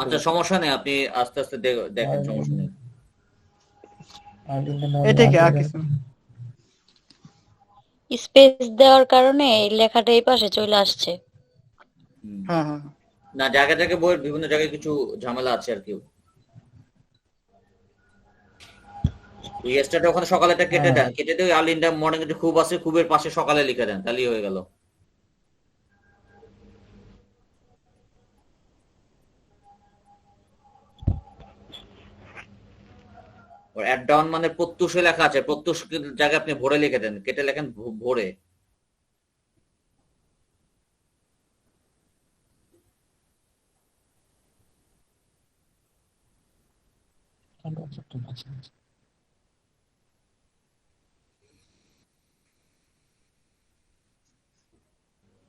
আচ্ছা সমস্যা নেই, আপনি আস্তে আস্তে দেখেন, সমস্যা নেই। আর্লি ইন দ্য মর্নিং, এটাই কি আর কিছু না। স্পেস দেওয়ার কারণে এই লেখাটা এই পাশে চলে আসছে। হুম। হ্যাঁ হ্যাঁ না, জায়গায় জায়গায় বইয়ের বিভিন্ন জায়গায় কিছু ঝামেলা আছে আর কি। ইয়েস্টারডে ওখানে সকালেটা কেটে দেন, কেটে দিয়ে আর্লি ইন দ্য মর্নিং যে খুব আছে, খুবের পাশে সকালে লিখে দেন, তাহলেই হয়ে গেল। অ্যাড ডাউন মানে প্রত্যুষে লেখা আছে, প্রত্যুষ জায়গায় আপনি ভোরে লিখে দেন, কেটে লেখেন ভোরে।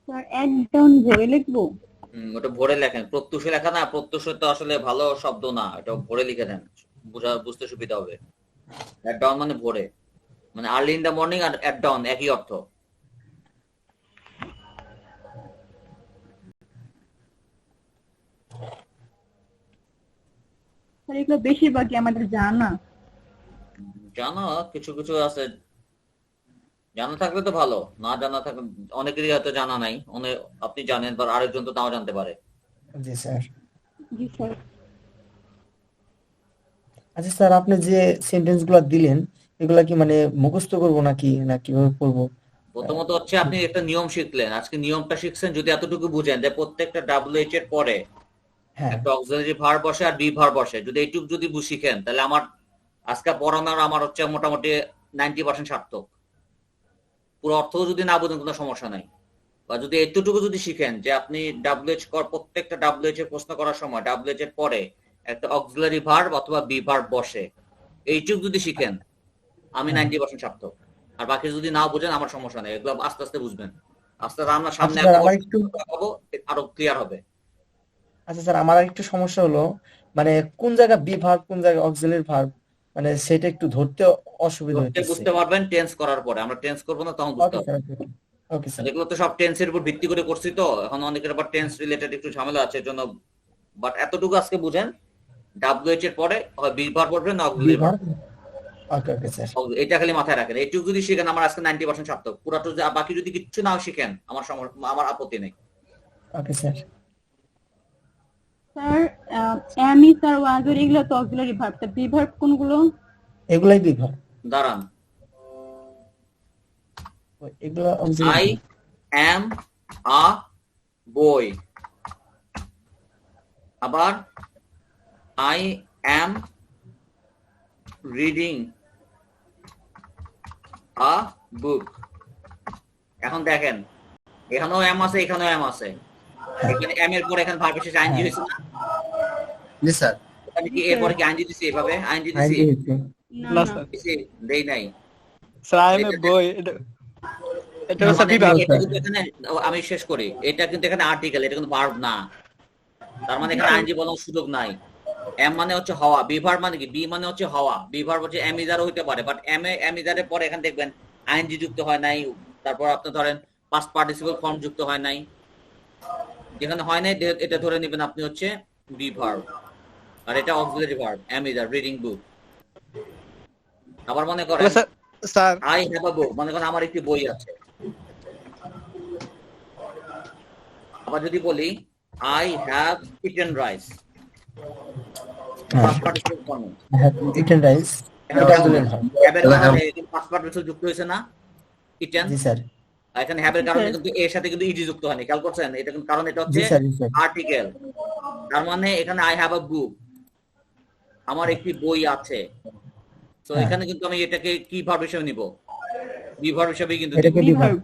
স্যার একদম ভরে লিখবো? ওটা ভোরে লেখেন, প্রত্যুষে লেখা না, প্রত্যুষে তো আসলে ভালো শব্দ না, এটা ভোরে লিখে দেন, বুঝতে সুবিধা হবে। অ্যাট ডাউন মানে ভোরে, মানে আর্লি ইন দ্য মর্নিং আর অ্যাট ডাউন একই অর্থ। স্যার এগুলো বেশিরভাগই আমাদের জানা। জানা কিছু কিছু আছে, জানা থাকলে তো ভালো, না জানা থাকলে অনেকেরই হয়তো জানা নাই, আপনি জানেন বা আরেকজন তো তাও জানতে পারে। জি স্যার। জি স্যার। আচ্ছা স্যার, আপনি যে সেন্টেন্স গুলা দিলেন, এগুলা কি মানে মুখস্থ করবো নাকি না কিভাবে পড়বো? প্রথমত হচ্ছে আপনি একটা নিয়ম শিখলেন, আজকে নিয়মটা শিখছেন, যদি এতটুকু বুঝেন যে প্রত্যেকটা WH এর পরে হ্যাঁ, একটা অক্সিলারি ভার্ব বসে আর বি ভার্ব বসে, যদি এইটুকু যদি শিখেন, তাহলে আমার আজকে পড়ানোর আমার হচ্ছে মোটামুটি 90% সার্থক। পুরো অর্থ যদি না বুঝেন কোনো সমস্যা নাই, বা যদি এতটুকু যদি শিখেন যে আপনি প্রত্যেকটা WH এর প্রশ্ন করার সময় WH এর পরে একটা অক্সিলারি ভার্ব অথবা বি ভার্ব বসে, এইটুকু যদি শিখেন, আমি 90% সার্থক। আর বাকি যদি না বুঝেন আমার সমস্যা নেই, এগুলো আস্তে আস্তে বুঝবেন, আস্তে আস্তে আমরা সামনে আচ্ছা স্যার, আমার একটু দেখাবো, আরো ক্লিয়ার হবে। আচ্ছা স্যার, আমার একটু সমস্যা হলো, মানে কোন জায়গা বি ভার্ব কোন জায়গা অক্সিলারি ভার্ব, মানে সেটা একটু ধরতে অসুবিধা ধরতে হইতেছে। বুঝতে পারবেন টেন্স করার পরে, আমরা টেন্স করবো না তখন বুঝতে ওকে হবে। Sir, okay sir. এগুলো তো সব টেন্সের উপর ভিত্তি করে করছি, তো এখন অনেকের আবার টেন্স রিলেটেড একটু ঝামেলা আছে, এজন্য বাট এতটুকু আজকে বুঝেন, WH এর পরে হয় বি ভার্ব বসবে না বি অক্সিলারি ভার্ব। ভার্ব, ওকে ওকে স্যার। এটা খালি মাথায় রাখেন, এইটুকু যদি শিখেন আমার আজকে 90% সার্থক। পুরাটা বাকি যদি কিচ্ছু নাও শিখেন আমার আপত্তি নেই। Okay sir. স্যার এমি স্যার ওয়াজর এগুলো তো অক্সিলারি ভার্ব, তা বি ভার্ব কোনগুলো? এগুলাই বি ভার্ব, দাঁড়ান, এগুলা আই অক্সিলারি। অ্যাম আ বই, আবার আই অ্যাম রিডিং আ বুক। এখন দেখেন, এখানেও এম আছে, এখানেও এম আছে, এখানে এম এর পরে এখানে ভার্ব শেষে আইএনজি হয়েছে না? জি স্যার। এখানে কি এরপরে কি আইএনজি দিছি? এভাবে আইএনজি আইন দিছি? দিয়েছে। না না না স্যার, দিছি? দেই নাই। স্যার আই এম এ বই, এটা হচ্ছে মানে বিভাগ। এটা কিন্তু এখানে, আমি শেষ করি, এটা কিন্তু এখানে আর্টিকেল, এটা কিন্তু ভার্ব না, তার মানে এখানে আইএনজি বলার সুযোগ নাই। এম মানে হচ্ছে হওয়া, বি ভার্ব মানে কি, বি মানে হচ্ছে হওয়া, বি ভার্ব হচ্ছে এমিজারও হইতে পারে, বাট এমিজারের পরে এখানে দেখবেন আইএনজি যুক্ত হয় নাই, তারপর আপনি ধরেন পাস্ট পার্টিসিপল ফর্ম যুক্ত হয় নাই, যেখানে হয় নাই এটা ধরে নেবেন আপনি হচ্ছে বি ভার্ব, আর এটা অক্সিলারি ভার্ব এমিজার রিডিং বুক। আবার মনে করেন sir sir I have a book, মনে করেন আমার একটি বই আছে। আবার যদি বলি I have eaten rice. হ্যাঁ, Past participle form. I have eaten rice, এখানে এটা দেখো auxiliary verb। have এর কারণে past participle যুক্ত হয়েছে না? eaten। জি স্যার, আর এখানে have এর কারণে কিন্তু এর সাথে কিন্তু ed যুক্ত হয়নি, খেয়াল করছেন? এটা কিন্তু কারণ এটা জি হচ্ছে স্যার, জি স্যার। আর্টিকেল। তার মানে এখানে I have a book, আমার একটি বই আছে। তো হ্যাঁ, এখানে কিন্তু আমি এটাকে কি ভার্ব হিসেবে নিব? বি ভার্ব হিসেবে কিন্তু নিব। এটাকে বি বিভাগ। ভার্ব।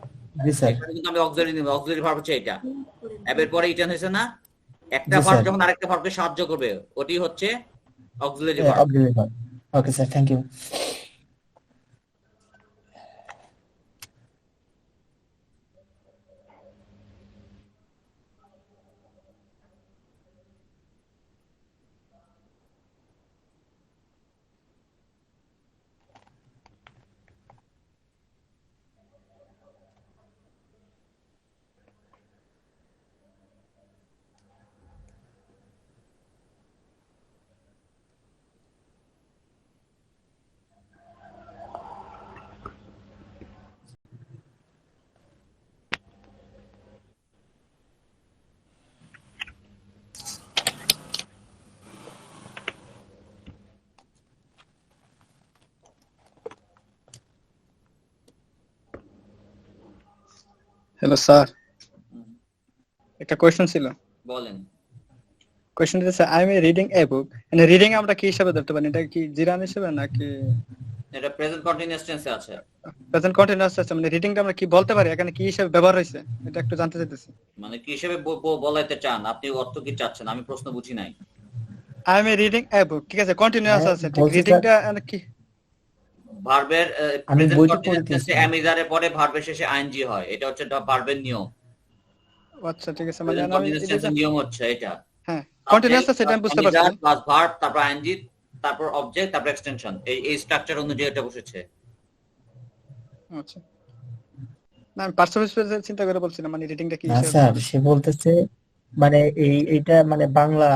জি স্যার, এখানে কিন্তু আমি অক্সিলারি নিব, অক্সিলারি ভার্ব হচ্ছে এটা। এর পরে ইটেন হয়েছে না? একটা জি ভার্ব স্যার, যখন আরেকটা ভার্বকে সাহায্য করবে ওটি হচ্ছে auxiliary verb. auxiliary verb। Okay sir, thank you. Hello sir, একটা কোয়েশ্চেন ছিল। বলেন। কোয়েশ্চেন হচ্ছে I am reading a book, মানে রিডিং আমরা কি হিসাবে ধরতে পারি? এটা কি জিরান হিসেবে নাকি এটা প্রেজেন্ট কন্টিনিউয়াস টেন্সে আছে। প্রেজেন্ট কন্টিনিউয়াস আছে? মানে রিডিংটা আমরা কি বলতে পারি, এখানে কি হিসাবে ব্যবহার হয়েছে এটা একটু জানতে চাইতেছি। মানে কি হিসেবে বলাইতে চান আপনি? অর্থ কি চাচ্ছেন? আমি প্রশ্ন বুঝি নাই। আই এম রিডিং এ বুক, ঠিক আছে, কন্টিনিউয়াস হ্যাঁ, আছে, ঠিক। বলছি রিডিংটা কি? ভার্বের আমি প্রেজেন্ট বইটা কন্টিনিউয়াস টেন্সে পড়তেছি। am is are এর পরে ভার্বের শেষে আইএনজি হয়। এটা হচ্ছে ভার্বের নিয়ম। আচ্ছা ঠিক আছে, মানে প্রেজেন্ট আমি কন্টিনিউয়াস টেন্সের নিয়ম হচ্ছে এটা। হ্যাঁ কন্টিনিউয়াস আছে, এটা আমি বুঝতে পারছি। প্লাস ভার্ব, তারপর আইএনজি, তারপর অবজেক্ট, তারপর এক্সটেনশন। এই স্ট্রাকচার অনুযায়ী এটা বসেছে। আচ্ছা, না আমি পার্সোনাল চিন্তা করে বলছিলাম, মানে রিডিংটা কি না হিসাবে স্যার, ব্যবহার হয়েছে। সে বলতেছে মানে এইটা মানে বাংলা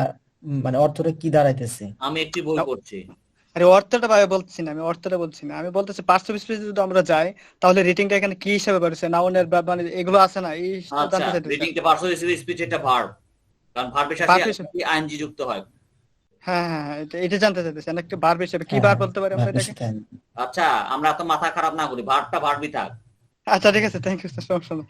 মানে অর্থটা কি দাঁড়াইতেছে। আমি একটি বই না, পড়ছি। আরে অর্থটা ভাবে বলছি না, আমি অর্থটা বলছি না, আমি বলতেছি পার্সোনাল স্পেস যদি আমরা যাই তাহলে রিডিংটা এখানে কি হিসাবে ব্যবহার হয়েছে, নাউনের মানে এগুলো আছে না, এই আচ্ছা, জানতে চাইতেছি। রিডিং টা পার্সোনাল স্পিচ, এটা ভার্ব, কারণ ভার্বের সাথে ভার্ব হিসেবে, আইএনজি যুক্ত হয়। হ্যাঁ হ্যাঁ হ্যাঁ, এটা জানতে চাইতেছি, একটা ভার্ব হিসেবে কি হ্যাঁ ভার্ব হ্যাঁ, বলতে পারি আমরা ভার্বের এটাকে? সাথে আইন। আচ্ছা, আমরা তো মাথা খারাপ না করি, ভার্বটা ভার্বই থাক। আচ্ছা ঠিক আছে, থ্যাংক ইউ স্যার, সমস্যা নেই।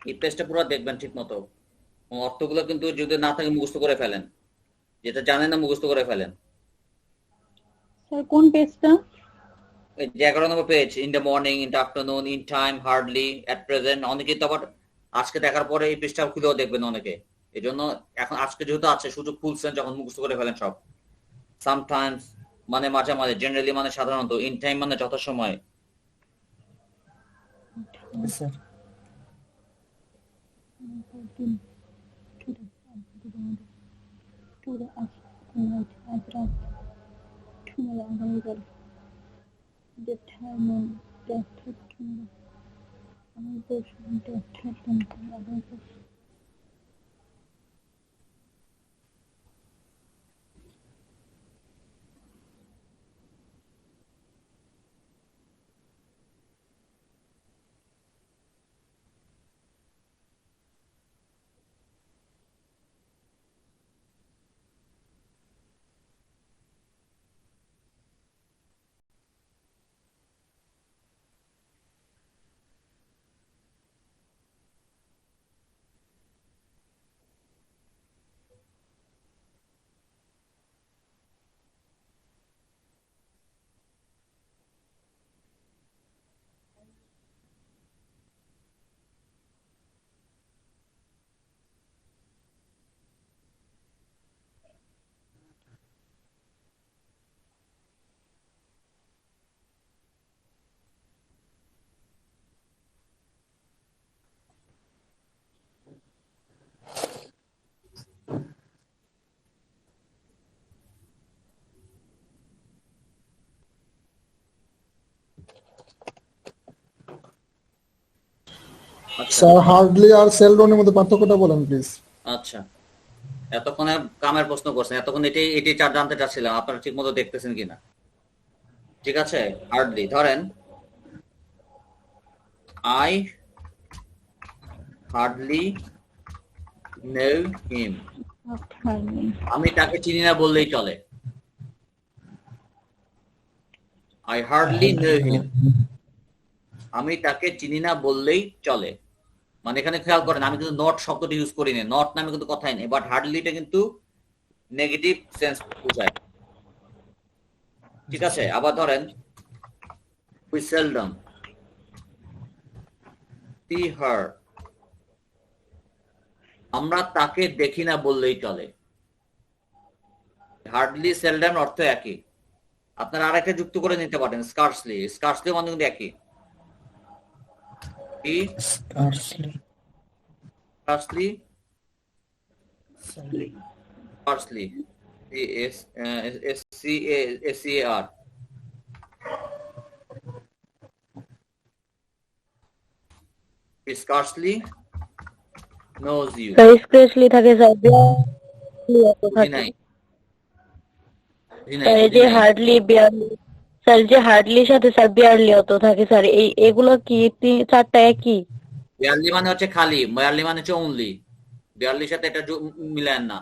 এই পেজটা পুরো দেখবেন ঠিক মতো। অর্থগুলো কিন্তু যদি না থাকে মুখস্থ করে ফেলেন, যেটা জানেন না মুখস্থ করে ফেলেন। স্যার কোন পেজটা? এই যে 11 নম্বর page, in the morning, in the afternoon, in time, hardly, at present. অনেকে তো আবার আজকে দেখার পরে এই পেজটা খুলেও দেখবেন অনেকে। এই জন্য এখন আজকে যেহেতু আছে, সুযোগ খুলছেন যখন মুখস্থ করে ফেলেন সব। সামটাইমস মানে মাঝে মাঝে, জেনারেলি মানে সাধারণত, ইন টাইম মানে যথাসময়ে। স্যার, আচ্ছা স্যার হার্ডলি আর সেলডনের মধ্যে পার্থক্যটা বলেন প্লিজ। আচ্ছা, এতক্ষণে কামের প্রশ্ন করছেন, এতক্ষণ এটি চার জানতে চাচ্ছিলাম আপনারা ঠিক মতো দেখতেছেন কিনা। ঠিক আছে, হার্ডলি ধরেন আই হার্ডলি নো হিম, আমি তাকে চিনি না বললেই চলে। আই হার্ডলি নো হিম, আমি তাকে চিনি না বললেই চলে। মানে এখানে খেয়াল করেন আমি কিন্তু নট শব্দটি ইউজ করিনি, নট নামে কিন্তু কথাই নেই, বাট হার্ডলিটা কিন্তু নেগেটিভ সেন্স বোঝায়। ঠিক আছে, আবার ধরেন উই সেলডম সি হার, আমরা তাকে দেখি না বললেই চলে। হার্ডলি সেলডম অর্থ একই, আপনারা আরেকটা যুক্ত করে নিতে পারেন স্কার্সলি, স্কার্সলি মানে কিন্তু একই। কি Scarcely. Scarcely, Sorry. Scarcely SCAR, scarcely knows you। Sir scarcely থাকে স্যার, barely অত বুঝি থাকে নাই, বুঝি নাই, স্যার। এই বুঝি যে নাই। হার্ডলি বিয়ারলি, স্যার যে হার্ডলির সাথে স্যার বিয়ারলি অত থাকে স্যার, এগুলো কি চারটা একই? বিয়ারলি মানে হচ্ছে খালি, বিয়ারলি মানে হচ্ছে অনলি, বিয়ারলির সাথে এটা মিলায় না,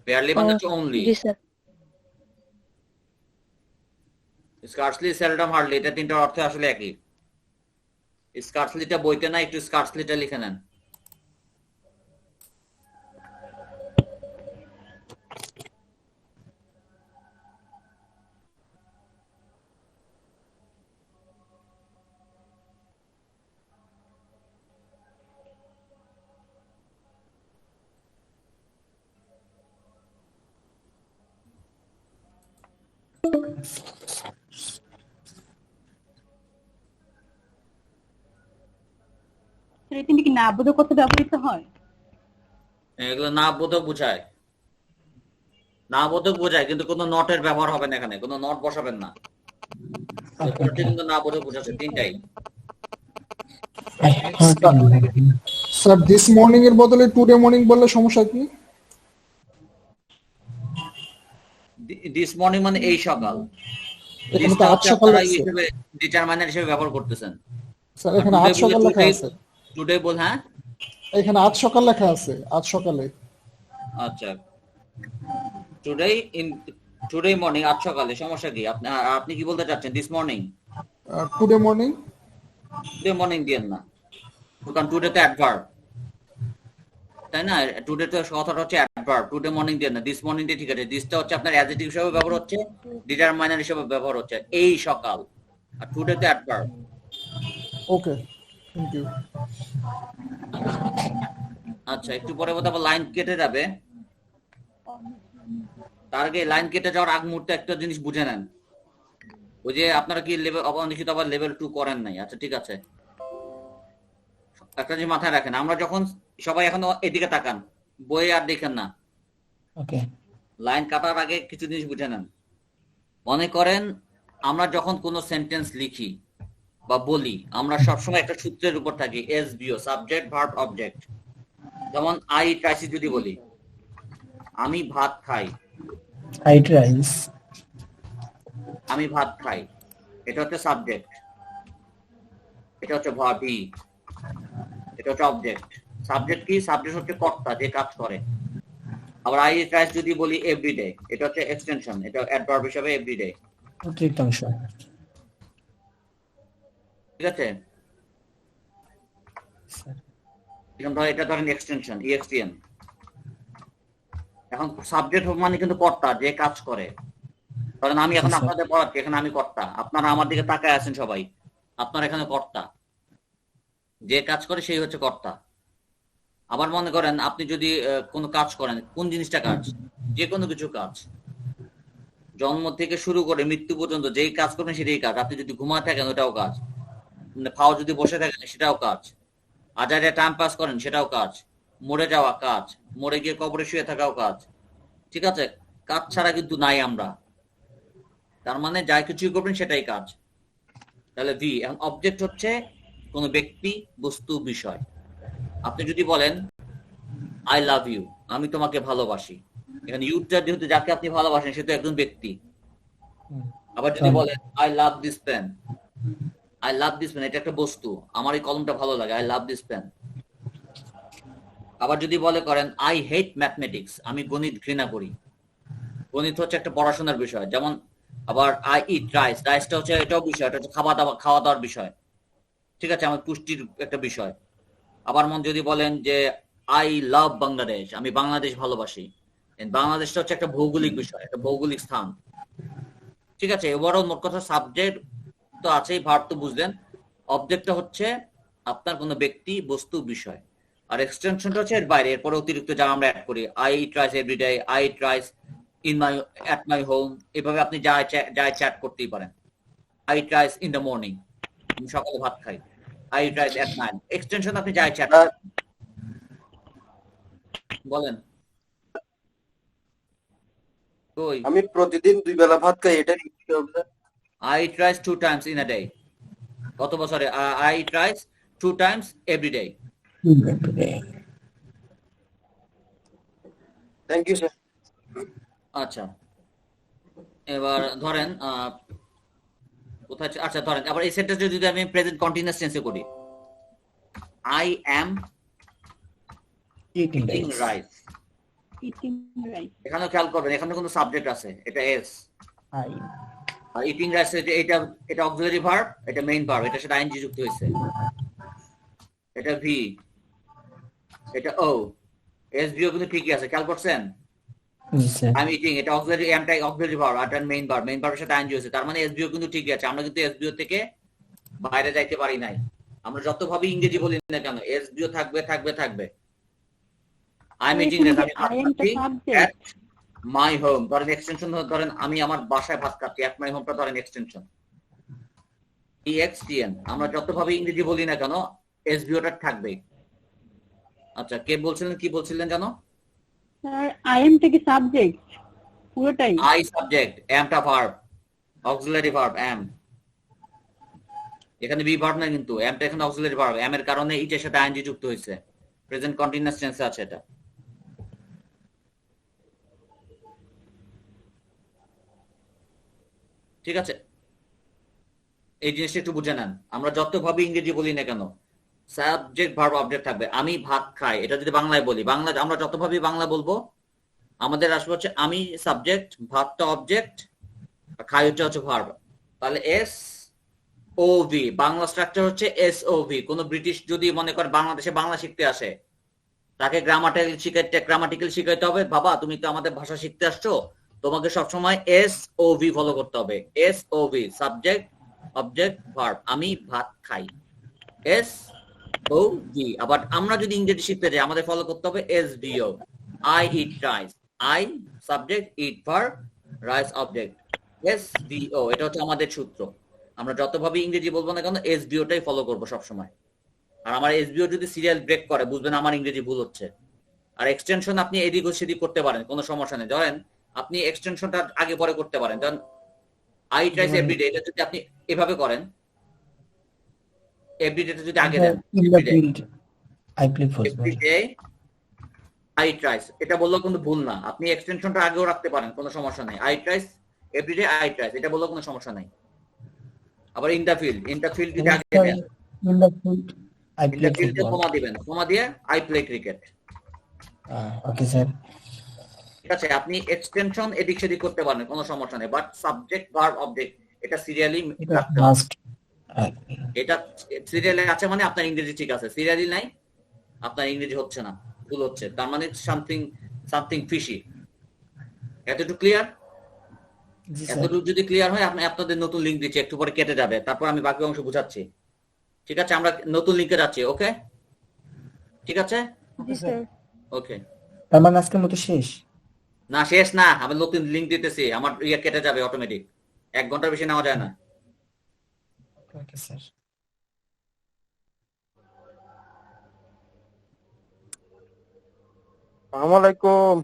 বিয়ারলি মানে হচ্ছে অনলি। জি স্যার। স্কার্সলি, সেলডম, হার্ডলি এটা তিনটার অর্থ আসলে একই। স্কার্সলিটা বইতে না, একটু স্কার্সলিটা লিখে নেন। এই তিনটি কি না বোধক করতে ব্যবহৃত হয়? এগুলো না বোধক বোঝায়, না বোধক বোঝায়, কিন্তু কোনো নটের ব্যবহার হবে না, এখানে কোনো নট বসাবেন না। কিন্তু না বোধক বোঝাচ্ছে তিনটাই। স্যার দিস মর্নিং এর বদলে টুডে মর্নিং বললে সমস্যা কি? দিস মর্নিং মানে এই সকাল, এখানে তো আজ সকাল আছে হিসেবে ডিটারমাইনার হিসেবে ব্যবহার করতেছেন। স্যার, এখানে আজ সকাল লেখা আছে। টুডে বল, হ্যাঁ এখানে আজ সকাল লেখা আছে, আজ সকালে। আচ্ছা, টুডে ইন টুডে মর্নিং, আজ সকালে, সমস্যা কি? আপনি কি বলতে চাচ্ছেন? This morning, today morning, today morning দিয়েন না, কারণ টুডে তো অ্যাডভার্ব, তাই না? টুডে তো কথাটা হচ্ছে অ্যাডভার্ব, টুডে মর্নিং দিয়েন না, দিস মর্নিং দিয়ে ঠিক আছে। দিসটা হচ্ছে আপনার অ্যাডজেক্টিভ হিসেবে ব্যবহার হচ্ছে, ডিটারমাইনার হিসেবে ব্যবহার হচ্ছে, এই সকাল। আর টুডে তো অ্যাডভার্ব। Okay, thank you. আচ্ছা, একটু পরে বোধহয় আবার লাইন কেটে যাবে, তার আগে লাইন কেটে যাওয়ার আগ মুহূর্তে একটা জিনিস বুঝে নেন। ওই যে আপনারা কি লেভেল অবনিশ্চিত আবার লেভেল 2 করেন নাই? আচ্ছা ঠিক আছে, একটা জিনিস মাথায় রাখেন, আমরা যখন সবাই এখন এদিকে তাকান, বই আর দেখেন না, ওকে। লাইন কাটার আগে কিছু জিনিস বুঝে নেন। মনে করেন আমরা যখন কোনো সেন্টেন্স লিখি বা বলি, আমরা সবসময় একটা সূত্রের উপর থাকি, এসভিও, সাবজেক্ট ভার্ব অবজেক্ট। যেমন আই ট্রাইসি যদি বলি, আমি ভাত খাই, আই ট্রাইস। আমি ভাত খাই, এটা হচ্ছে সাবজেক্ট, এটা হচ্ছে ভার্বি, এটা হচ্ছে অবজেক্ট। সাবজেক্ট কি? সাবজেক্ট হচ্ছে কর্তা, যে কাজ করে। আবার আই ট্রাইস যদি বলি এভরিডে, এটা হচ্ছে এক্সটেনশন, এটা অ্যাডভার্ব হিসেবে এভরিডে। অতিরিক্তাংশ। ঠিক আছে, এখন ধর এটা ধরেন এক্সটেনশন, ইএক্সটিএন। এখন সাবজেক্ট মানে কিন্তু কর্তা, যে কাজ করে। ধরেন আমি এখন আপনাদের পড়াচ্ছি, এখানে আমি কর্তা, আপনারা আমার দিকে তাকায় আছেন সবাই, আপনার এখানে কর্তা, যে কাজ করে সেই হচ্ছে কর্তা। আবার মনে করেন আপনি যদি কোনো কাজ করেন, কোন জিনিসটা কাজ? যে কোনো কিছু কাজ, জন্ম থেকে শুরু করে মৃত্যু পর্যন্ত যেই কাজ করবেন সেটাই কাজ। আপনি যদি ঘুমায় থাকেন ওটাও কাজ, ফাও যদি বসে থাকেন সেটাও কাজ, আজারে টাইম পাস করেন সেটাও কাজ, মরে যাওয়া কাজ, মরে গিয়ে কবরে শুয়ে থাকাও কাজ। ঠিক আছে, কাজ ছাড়া কিন্তু নাই আমরা, তার মানে যাই কিছুই করবেন সেটাই কাজ। তাহলে ভি। এখন অবজেক্ট হচ্ছে কোনো ব্যক্তি, বস্তু, বিষয়। আপনি যদি বলেন আই লাভ ইউ, আমি তোমাকে ভালোবাসি, এখানে ইউটা যেহেতু যাকে আপনি ভালোবাসেন সে তো একজন ব্যক্তি। আবার যদি বলেন I love this pen, I love this pen, এটা একটা বস্তু, আমার এই কলমটা ভালো লাগে, আই লাভ দিস পেন। আবার যদি করেন আই হেট ম্যাথমেটিক্স, আমি গণিত ঘৃণা করি। গণিত হচ্ছে একটা পড়াশোনার বিষয়। যেমন আবার আই ইট রাইস, রাইসটা হচ্ছে এটাও বিষয়, এটা হচ্ছে খাওয়া দাওয়ার বিষয়, ঠিক আছে, আমার পুষ্টির একটা বিষয়। আবার যদি বলেন যে আই লাভ বাংলাদেশ, আমি বাংলাদেশ ভালোবাসি, বাংলাদেশটা হচ্ছে একটা ভৌগোলিক বিষয়, একটা ভৌগোলিক স্থান, ঠিক আছে। ওভারঅল মোট কথা সাবজেক্ট তো আছেই, ভার্ব তো বুঝলেন, অবজেক্টটা হচ্ছে আপনার কোনো ব্যক্তি, বস্তু, বিষয়, আর এক্সটেনশনটা হচ্ছে এর বাইরে, এরপরে অতিরিক্ত যা আমরা অ্যাড করি, I eat rice everyday, I eat rice in my at my home, এভাবে আপনি যা চ্যাট করতেই পারেন। I eat rice in the morning, আমি সকালে ভাত খাই। I eat rice at night, extension আপনি যা চ্যাট বলেন। কই আমি প্রতিদিন 2 বেলা ভাত খাই, এটা কি হবে sir? I eat rice 2 times in a day. কত বছরে? I eat rice 2 times every day. Thank you sir. আচ্ছা, এবার ধরেন কোথায় আচ্ছা ধরেন আবার এই সেন্টেন্সটা যদি আমি প্রেজেন্ট কন্টিনিউয়াস টেন্সে করি, I am eating rice. Eating right. এখানেও খেয়াল করবেন, এখানে কোনো সাবজেক্ট আছে, এটা S. I are eating rice এটা অক্সিলারি ভার্ব, এটা মেইন ভার্ব, এটার সাথে আইএনজি যুক্ত হয়েছে, এটা ভি, এটা ও, এস ভিও কিন্তু ঠিকই আছে, খেয়াল করছেন? আমি ইটিং, এটা অক্সিলারি, এমটা অক্সিলারি ভার্ব, আর এটা মেইন ভার্ব, মেইন ভার্বের সাথে আইএনজি হয়েছে, তার মানে এস ভিও কিন্তু ঠিকই আছে। আমরা কিন্তু এস ভিও থেকে বাইরে যাইতে পারি নাই। আমরা যতভাবে ইংরেজি বলি না কেন এস ভিও থাকবে থাকবে থাকবে। আই এম ইটিং রাইস, আমি ভাত খাচ্ছি at my home, ধরেন এক্সটেনশন ধরেন আমি আমার বাসায় ভাত খাচ্ছি, at my home টা ধরেন এক্সটেনশন EXTN। আমরা যতভাবে ইংরেজি বলি না কেন এস ভিওটা থাকবে। আচ্ছা, কে বলছিলেন, কি বলছিলেন জানো? স্যার আই এম থেকে সাবজেক্ট পুরোটাই। আই সাবজেক্ট, এমটা ভার্ব, অক্সিলারি ভার্ব এম, এখানে বি ভার্ব না, কিন্তু এমটা এখানে অক্সিলারি ভার্ব, এম এর কারণে ইটের সাথে আইএনজি যুক্ত হয়েছে, প্রেজেন্ট কন্টিনিউয়াস টেন্সে আছে এটা। ঠিক আছে, এই জিনিসটা একটু বুঝে নেন। আমরা যতভাবে ইংরেজি বলি না কেন সাবজেক্ট ভার্ব অবজেক্ট থাকবে। আমি ভাত খাই, এটা যদি বাংলায় বলি, বাংলা আমরা যতভাবে বাংলা বলবো আমাদের আসবে হচ্ছে আমি সাবজেক্ট, ভাতটা অবজেক্ট, আর খাই হচ্ছে ভার্ব। তাহলে S O V, Bangla structure হচ্ছে এস ও ভি। কোন ব্রিটিশ যদি মনে করে বাংলাদেশে বাংলা শিখতে আসে, তাকে গ্রামাটিক্যাল শিখাইতে হবে, বাবা তুমি তো আমাদের ভাষা শিখতে আসছো, তোমাকে সবসময় এস ও ভি ফলো করতে হবে। S O V, subject object verb, আমি ভাত খাই, এস ও ভি। আবার আমরা যদি ইংরেজি শিখতে যাই আমাদের ফলো করতে হবে S V O, I eat rice, I subject, eat verb, rice object, S V O. এটা হচ্ছে আমাদের সূত্র। আমরা যতভাবে ইংরেজি বলবো না কেন এস ভিওটাই ফলো করবো সবসময়। আর আমার এসবিও যদি সিরিয়াল ব্রেক করে বুঝবেন আমার ইংরেজি ভুল হচ্ছে। আর এক্সটেনশন আপনি এদিক ও সেদিক করতে পারেন, কোনো সমস্যা নেই। ধরেন আপনি এক্সটেনশনটা আগে পরে করতে পারেন, ধরেন আই ট্রাইস এভরিডে, এটা যদি আপনি এভাবে করেন, এভরিডেটা যদি আগে দেন, এভরিডে আই ট্রাইস, এটা বললেও কিন্তু ভুল না। আপনি এক্সটেনশনটা আগেও রাখতে পারেন, কোনো সমস্যা নেই। I tries everyday, I tries, এটা বললেও কোনো সমস্যা নাই। আবার in the field, in the field যদি আগে দেন, কমা দিবেন, কমা দিয়ে I play cricket. Okay sir. ঠিক আছে, আপনি এক্সটেনশন এদিক সেদিক করতে পারেন, কোনো সমস্যা নেই, বাট সাবজেক্ট ভার্ব অবজেক্ট এটা সিরিয়ালি রাখতে হবে। এটা সিরিয়ালে আছে মানে আপনার ইংরেজি ঠিক আছে, সিরিয়ালি নাই আপনার ইংরেজি হচ্ছে না, ভুল হচ্ছে, তার মানে সামথিং ফিশি। এতটুকু ক্লিয়ার? এতটুকু যদি ক্লিয়ার হয়, আপনি আপনাদের নতুন লিংক দিচ্ছি, একটু পরে কেটে যাবে, তারপর আমি বাকি অংশ বুঝাচ্ছি। ঠিক আছে, আমরা নতুন লিংকে যাচ্ছি। ওকে, ঠিক আছে, জি স্যার। ওকে। তার মানে আজকের মতো শেষ? না শেষ না, আমি নতুন লিংক দিতেছি, আমার ইয়ে কেটে যাবে অটোমেটিক, 1 ঘন্টার বেশি নেওয়া যায় না। Okay sir. আসসালামু আলাইকুম।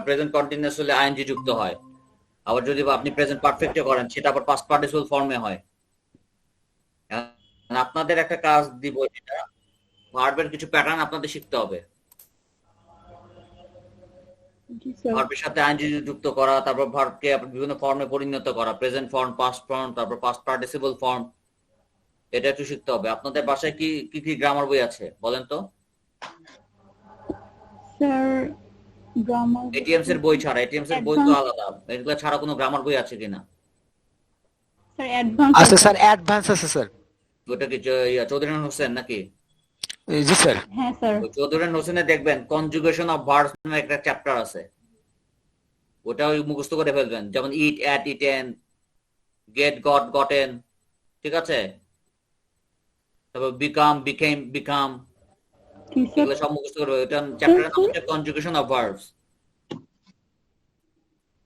প্রেজেন্ট কন্টিনিউয়াস হলে আইএনজি যুক্ত হয়। আবার যদি আপনি প্রেজেন্ট পারফেক্টে করেন সেটা আবার পাস্ট পার্টিসিপল ফর্মে হয়। এখন আপনাদের একটা কাজ দিব, যেটা ভার্বের কিছু প্যাটার্ন আপনাদের শিখতে হবে। জি স্যার। ভার্বের সাথে আইএনজি যুক্ত করা, তারপর ভার্বকে বিভিন্ন ফর্মে পরিণত করা, প্রেজেন্ট ফর্ম, পাস্ট ফর্ম, তারপর পাস্ট পার্টিসিপল ফর্ম, এটা একটু শিখতে হবে। আপনাদের বাসায় কি কি কি গ্রামার বই আছে বলেন তো? স্যার গ্রামার এটিএমস এর বই ছাড়া, এটিএমস এর বই তো আলাদা, এগুলো ছাড়া কোনো গ্রামার বই আছে কিনা? স্যার অ্যাডভান্স আছে স্যার, অ্যাডভান্স আছে স্যার। ওটা কি চৌধুরী হোসেন নাকি? জি স্যার। হ্যাঁ স্যার। চৌধুরী হোসেনে দেখবেন কনজুগেশন অফ ভার্বস নামে একটা চ্যাপ্টার আছে, ওটা ওই মুখস্থ করে ফেলবেন। যেমন eat, ate, eaten, get, got, gotten, ঠিক আছে? তারপর বিকাম, বিকেম, বিকাম, কি স্যার? এগুলো সব মুখস্থ করবে। এটা চ্যাপ্টারের নাম হচ্ছে কনজুগেশন অফ ভার্বস।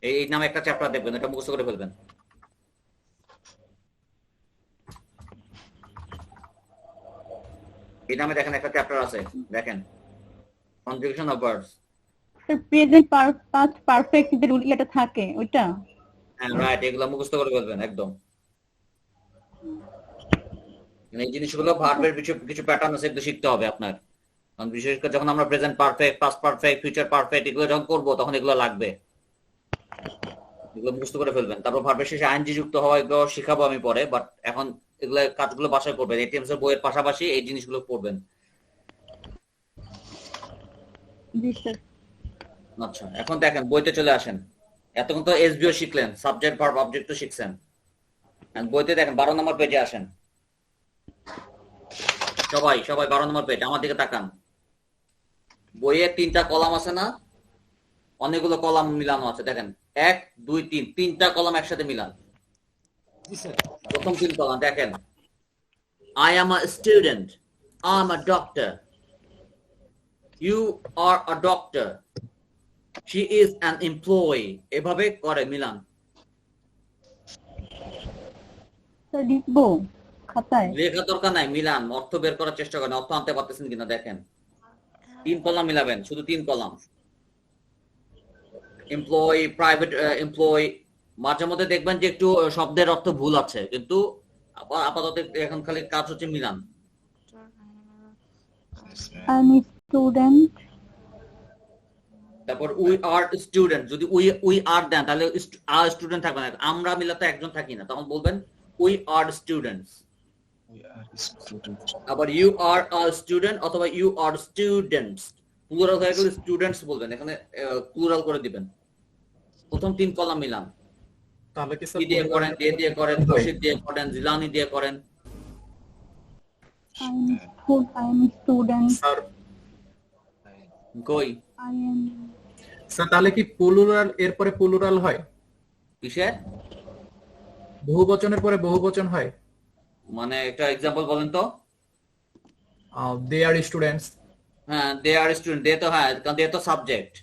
এই নামে একটা চ্যাপ্টার দেখবেন, এটা মুখস্থ করে ফেলবেন। এই নামে দেখেন একটা চ্যাপ্টার আছে, দেখেন conjugation of verbs. Sir present past perfect যে রুলটা থাকে ওইটা। হ্যাঁ রাইট, এগুলো মুখস্থ করে ফেলবেন একদম। এই জিনিসগুলো ভার্বের কিছু প্যাটার্ন আছে, এগুলো শিখতে হবে আপনার। কারণ বিশেষ করে যখন আমরা present perfect, past perfect, future perfect এগুলো যখন করবো তখন এগুলো লাগবে, এগুলো মুখস্থ করে ফেলবেন। তারপর ভার্বের শেষে আইএনজি যুক্ত হওয়া, এগুলো শিখাবো আমি পরে, বাট এখন এগুলো কাজগুলো বাসায় করবেন। এটিএমস এর বইয়ের পাশাপাশি এই জিনিসগুলো পড়বেন। জি স্যার। আচ্ছা, এখন দেখেন বইতে চলে আসেন। এতক্ষণ তো এসবিও শিখলেন, সাবজেক্ট ভার্ব অবজেক্ট তো শিখছেন। বইতে দেখেন 12 নম্বর পেজে আসেন। সবাই 12 নম্বর পেজ, আমার দিকে তাকান। বইয়ে 3টা কলাম আছে না? অনেকগুলো কলাম মিলানো আছে, দেখেন 1 2 3, 3টা কলাম একসাথে মিলান। প্রথম 3 কলাম দেখেন, I am a student, I am a doctor, you are a doctor, she is an employee, এভাবে করে মিলান। স্যার লিখবো খাতায়? লেখা দরকার নাই, মিলান, অর্থ বের করার চেষ্টা করেন, অর্থ আনতে পারতেছেন কিনা দেখেন। 3 কলাম মিলাবেন, শুধু 3 কলাম। এমপ্লয়ি, প্রাইভেট এমপ্লয়ি, মাঝে মধ্যে দেখবেন যে একটু শব্দের অর্থ ভুল আছে, কিন্তু আপাতত এখন খালি কাজ হচ্ছে মিলান। I am student. তারপর উই আর স্টুডেন্ট, যদি উই আর দেন তাহলে আর স্টুডেন্ট থাকবে না, আমরা মিলাতে একজন থাকি না, তখন বলবেন উই আর স্টুডেন্টস। আবার ইউ আর আ স্টুডেন্ট অথবা ইউ আর স্টুডেন্টস, প্লুরাল হয়ে গেলে স্টুডেন্টস বলবেন, এখানে প্লুরাল করে দিবেন। প্রথম 3 কলাম মিলান। তাহলে কি কি দিয়ে করেন, দিয়ে করেন, খুশিদ দিয়ে করেন, জিলানি দিয়ে করেন। I am student. স্যার কই আই এম। স্যার তাহলে কি প্লুরাল এরপরে প্লুরাল হয়? কিসের? বহুবচনের পরে বহুবচন হয়? মানে একটা এক্সাম্পল বলেন তো। দে আর স্টুডেন্টস। হ্যাঁ, দে আর স্টুডেন্ট, দে তো হ্যাঁ, কারণ দে তো সাবজেক্ট।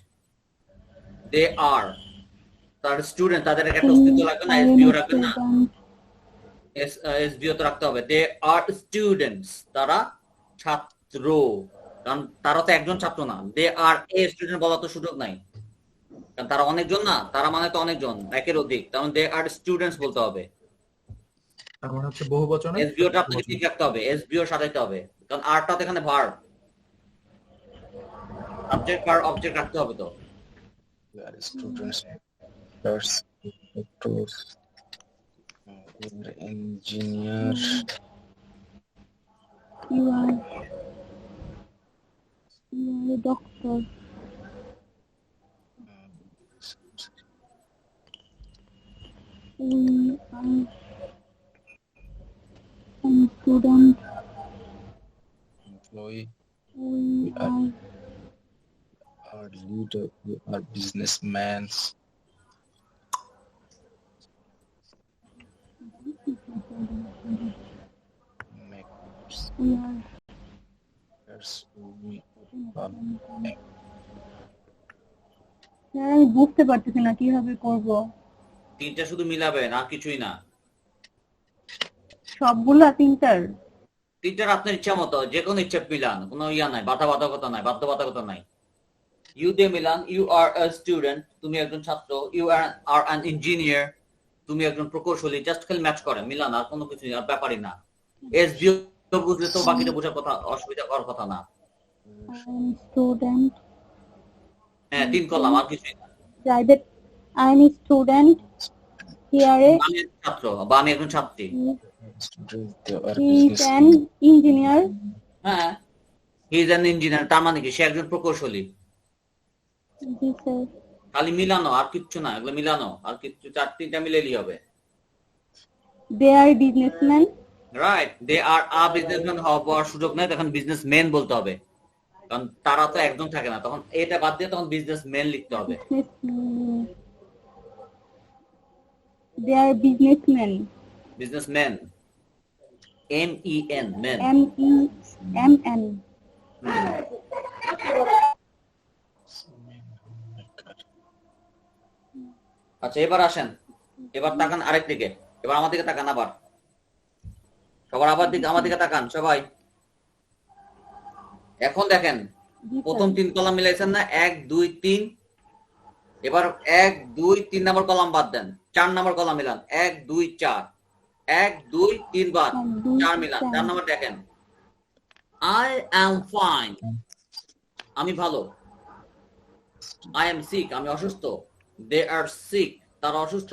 দে আর, তার স্টুডেন্ট, তাদের একটা অস্তিত্ব রাখবে না, এসবিও রাখবে না, এসবিও তো রাখতে হবে। দে আর স্টুডেন্টস, তারা ছাত্র, কারণ তারা তো একজন ছাত্র না। দে আর এ স্টুডেন্ট বলা তো সুযোগ নাই, কারণ তারা অনেকজন না, তারা মানে তো অনেকজন, একের অধিক, কারণ দে আর স্টুডেন্টস বলতে হবে। তার মানে হচ্ছে বহুবচনে এসবিওটা আপনাকে ঠিক রাখতে হবে, এসবিও সাজাইতে হবে, কারণ আরটা তো এখানে ভার্ব, সাবজেক্ট ভার্ব অবজেক্ট রাখতে হবে তো। Students, doctors, engineer, you are doctor. We are student. employee, We are leader, we are businessmen, makers, we are we are sir আমি বুঝতে পারতেছি না কিভাবে করব। 3টা শুধু মিলাবেন, আর কিছুই না। সবগুলা 3টার? 3টার আপনার ইচ্ছা মতো, যে কোনো ইচ্ছা মিলান, কোনো ইয়া নাই, বাধ্যবাধকতা নাই, বাধ্যবাধকতা নাই। You de Milan, you are a student, তুমি একজন ছাত্র, you are an engineer, তুমি একজন প্রকৌশলী, জাস্ট খালি ম্যাচ করে মিলান, আর কোনো কিছু আর ব্যাপারই না। এস বিও বুঝলে তো বাকিটা বোঝার কথা, অসুবিধা করার কথা না। I'm student. হ্যাঁ 3 কলাম, আর কিছুই না। Private. I'm a student. Here আমি একজন ছাত্র বা আমি একজন ছাত্রী। They are he is business. an engineer. হ্যাঁ হি ইজ অ্যান ইঞ্জিনিয়ার, তার মানে কি সে একজন প্রকৌশলী। Yes, sir. খালি মিলানো, আর কিচ্ছু না, এগুলো মিলানো, আর কিচ্ছু 4-3টা মিলেলেই হবে। They are businessmen. Right, they are a businessman হওয়ার সুযোগ নেই, তখন বিজনেসম্যান বলতে হবে, কারণ তারা তো একজন থাকে না, তখন এটা বাদ দিয়ে তখন বিজনেসম্যান লিখতে হবে। Businessmen. They are businessmen. Businessman, MEN, man. MEMN. আচ্ছা এবার আসেন, এবার তাকান আরেক দিকে, এবার আমার দিকে তাকান, আবার সবার আবার দিকে আমার দিকে তাকান সবাই। এখন দেখেন প্রথম 3 কলাম মিলাইছেন না, 1 2 3, এবার 1 2 3 নম্বর কলাম বাদ দেন, 4 নম্বর কলাম মিলান, 1 2 4, 1 2 3 বাদ, 4 মিলান, 4 নম্বর দেখেন, I am fine, আমি ভালো। I am sick, আমি অসুস্থ। They are sick, তারা অসুস্থ।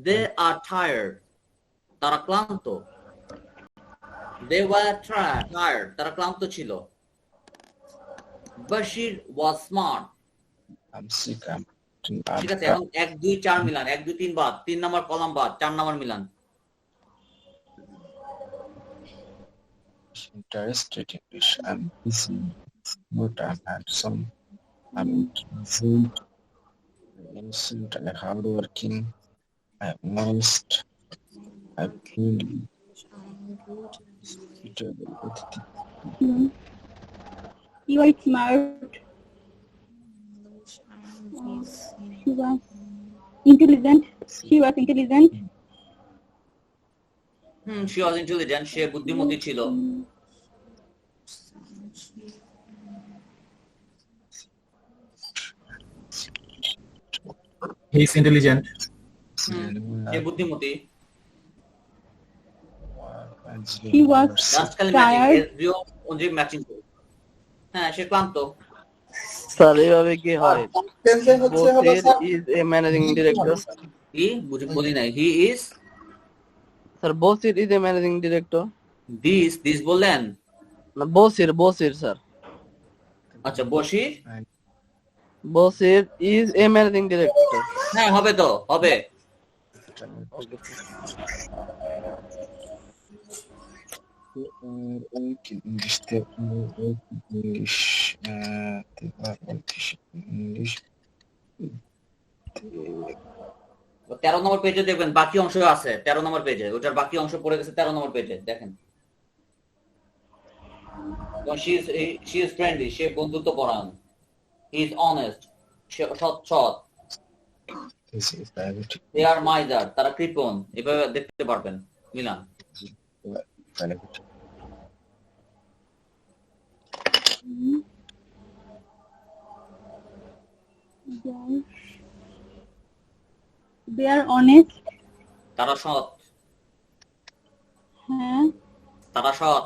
They are tired, তারা ক্লান্ত। They were tired, তারা ক্লান্ত ছিল। Bashir was smart, I'm sick. I'm ঠিক আছে। এখন 1 2 4 মিলান, 1 2 3 বাদ, 3 নম্বর কলাম বাদ, 4 নম্বর Milan. interested in English. I'm busy. But I'm handsome. I'm intelligent. Innocent and hardworking. I'm honest. I'm friendly. Suitable with the You are smart. She was intelligent. She was intelligent. She was intelligent, সে বুদ্ধিমতী ছিল। He is intelligent. সে বুদ্ধিমতী। She was just খালি tired. Matching, অনুযায়ী matching করুন। হ্যাঁ সে ক্লান্ত। Sir এইভাবে কি হয়? টেন্সে হচ্ছে হলো sir is a managing director. কি বলি নাই, he is, sir Basir is a managing director. This বললেন না, বসির স্যার। আচ্ছা Bashir, Basir is a managing director. হ্যাঁ হবে তো, হবে। They are weak in English. They are weak in English. They are weak in English. 13 নম্বর পেজে দেখবেন বাকি অংশ আছে, 13 নম্বর পেজে, ওটার বাকি অংশ পড়ে গেছে 13 নম্বর পেজে, দেখেন। She is friendly, সে বন্ধুত্ব পরায়ণ। He is honest, সে সৎ। This is diabetic. They are miser, তারা কৃপণ, এভাবে দেখতে পারবেন, Milan. Diabetic. They are honest. তারা সৎ, হ্যাঁ। তারা সৎ।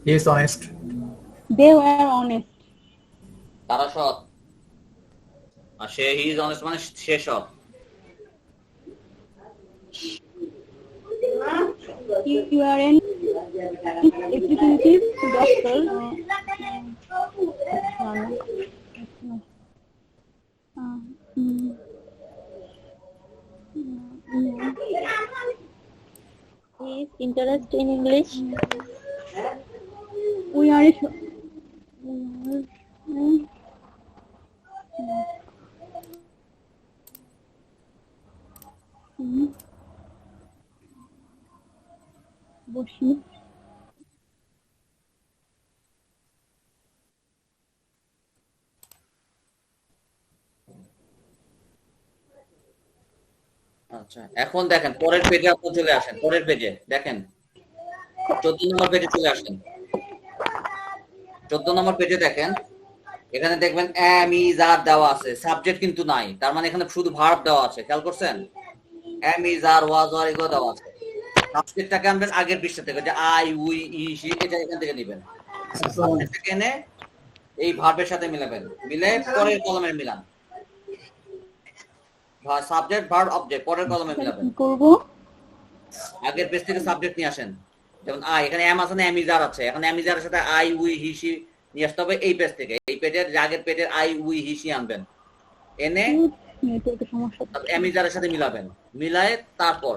He is honest. They were honest. তারা সৎ, আর সে হি ইজ অনেস্ট মানে সে সৎ। You are an executive doctor. He is interested in English. We are বসি। আচ্ছা এখন দেখেন পরের পেজে, আপনি চলে আসেন পরের পেজে, দেখেন 14 নম্বর পেজে চলে আসেন। 14 নম্বর পেজে দেখেন, এখানে দেখবেন am is are দেওয়া আছে, সাবজেক্ট কিন্তু নাই, তার মানে এখানে শুধু ভার্ব দেওয়া আছে। খেয়াল করছেন? am is are was are এগুলো দেওয়া আছে। সাবজেক্টটাকে আনবেন আগের পৃষ্ঠা থেকে, যে আই উই ই সি, এটা এখান থেকে নেবেন। সাবজেক্টটাকে এনে এই ভার্বের সাথে মিলাবেন, মিলে পরের কলমের মিলান। সাবজেক্ট ভার্ব অবজেক্ট পরের কলমে মিলাবেন। কি করব? আগের পেজ থেকে সাবজেক্ট নিয়ে আসেন। যেমন আই, এখানে এম আছে না, এম ইজ আর আছে, এখন এম ইজ আর সাথে আই উই হি সি নিয়ে আসতে হবে এই পেজ থেকে। এই পেজের আগের পেজের আই উই হি সি আনবেন, এনে নেটওয়ার্কের সমস্যা। এম ইজ আর সাথে মিলাবেন, মিলায়ে তারপর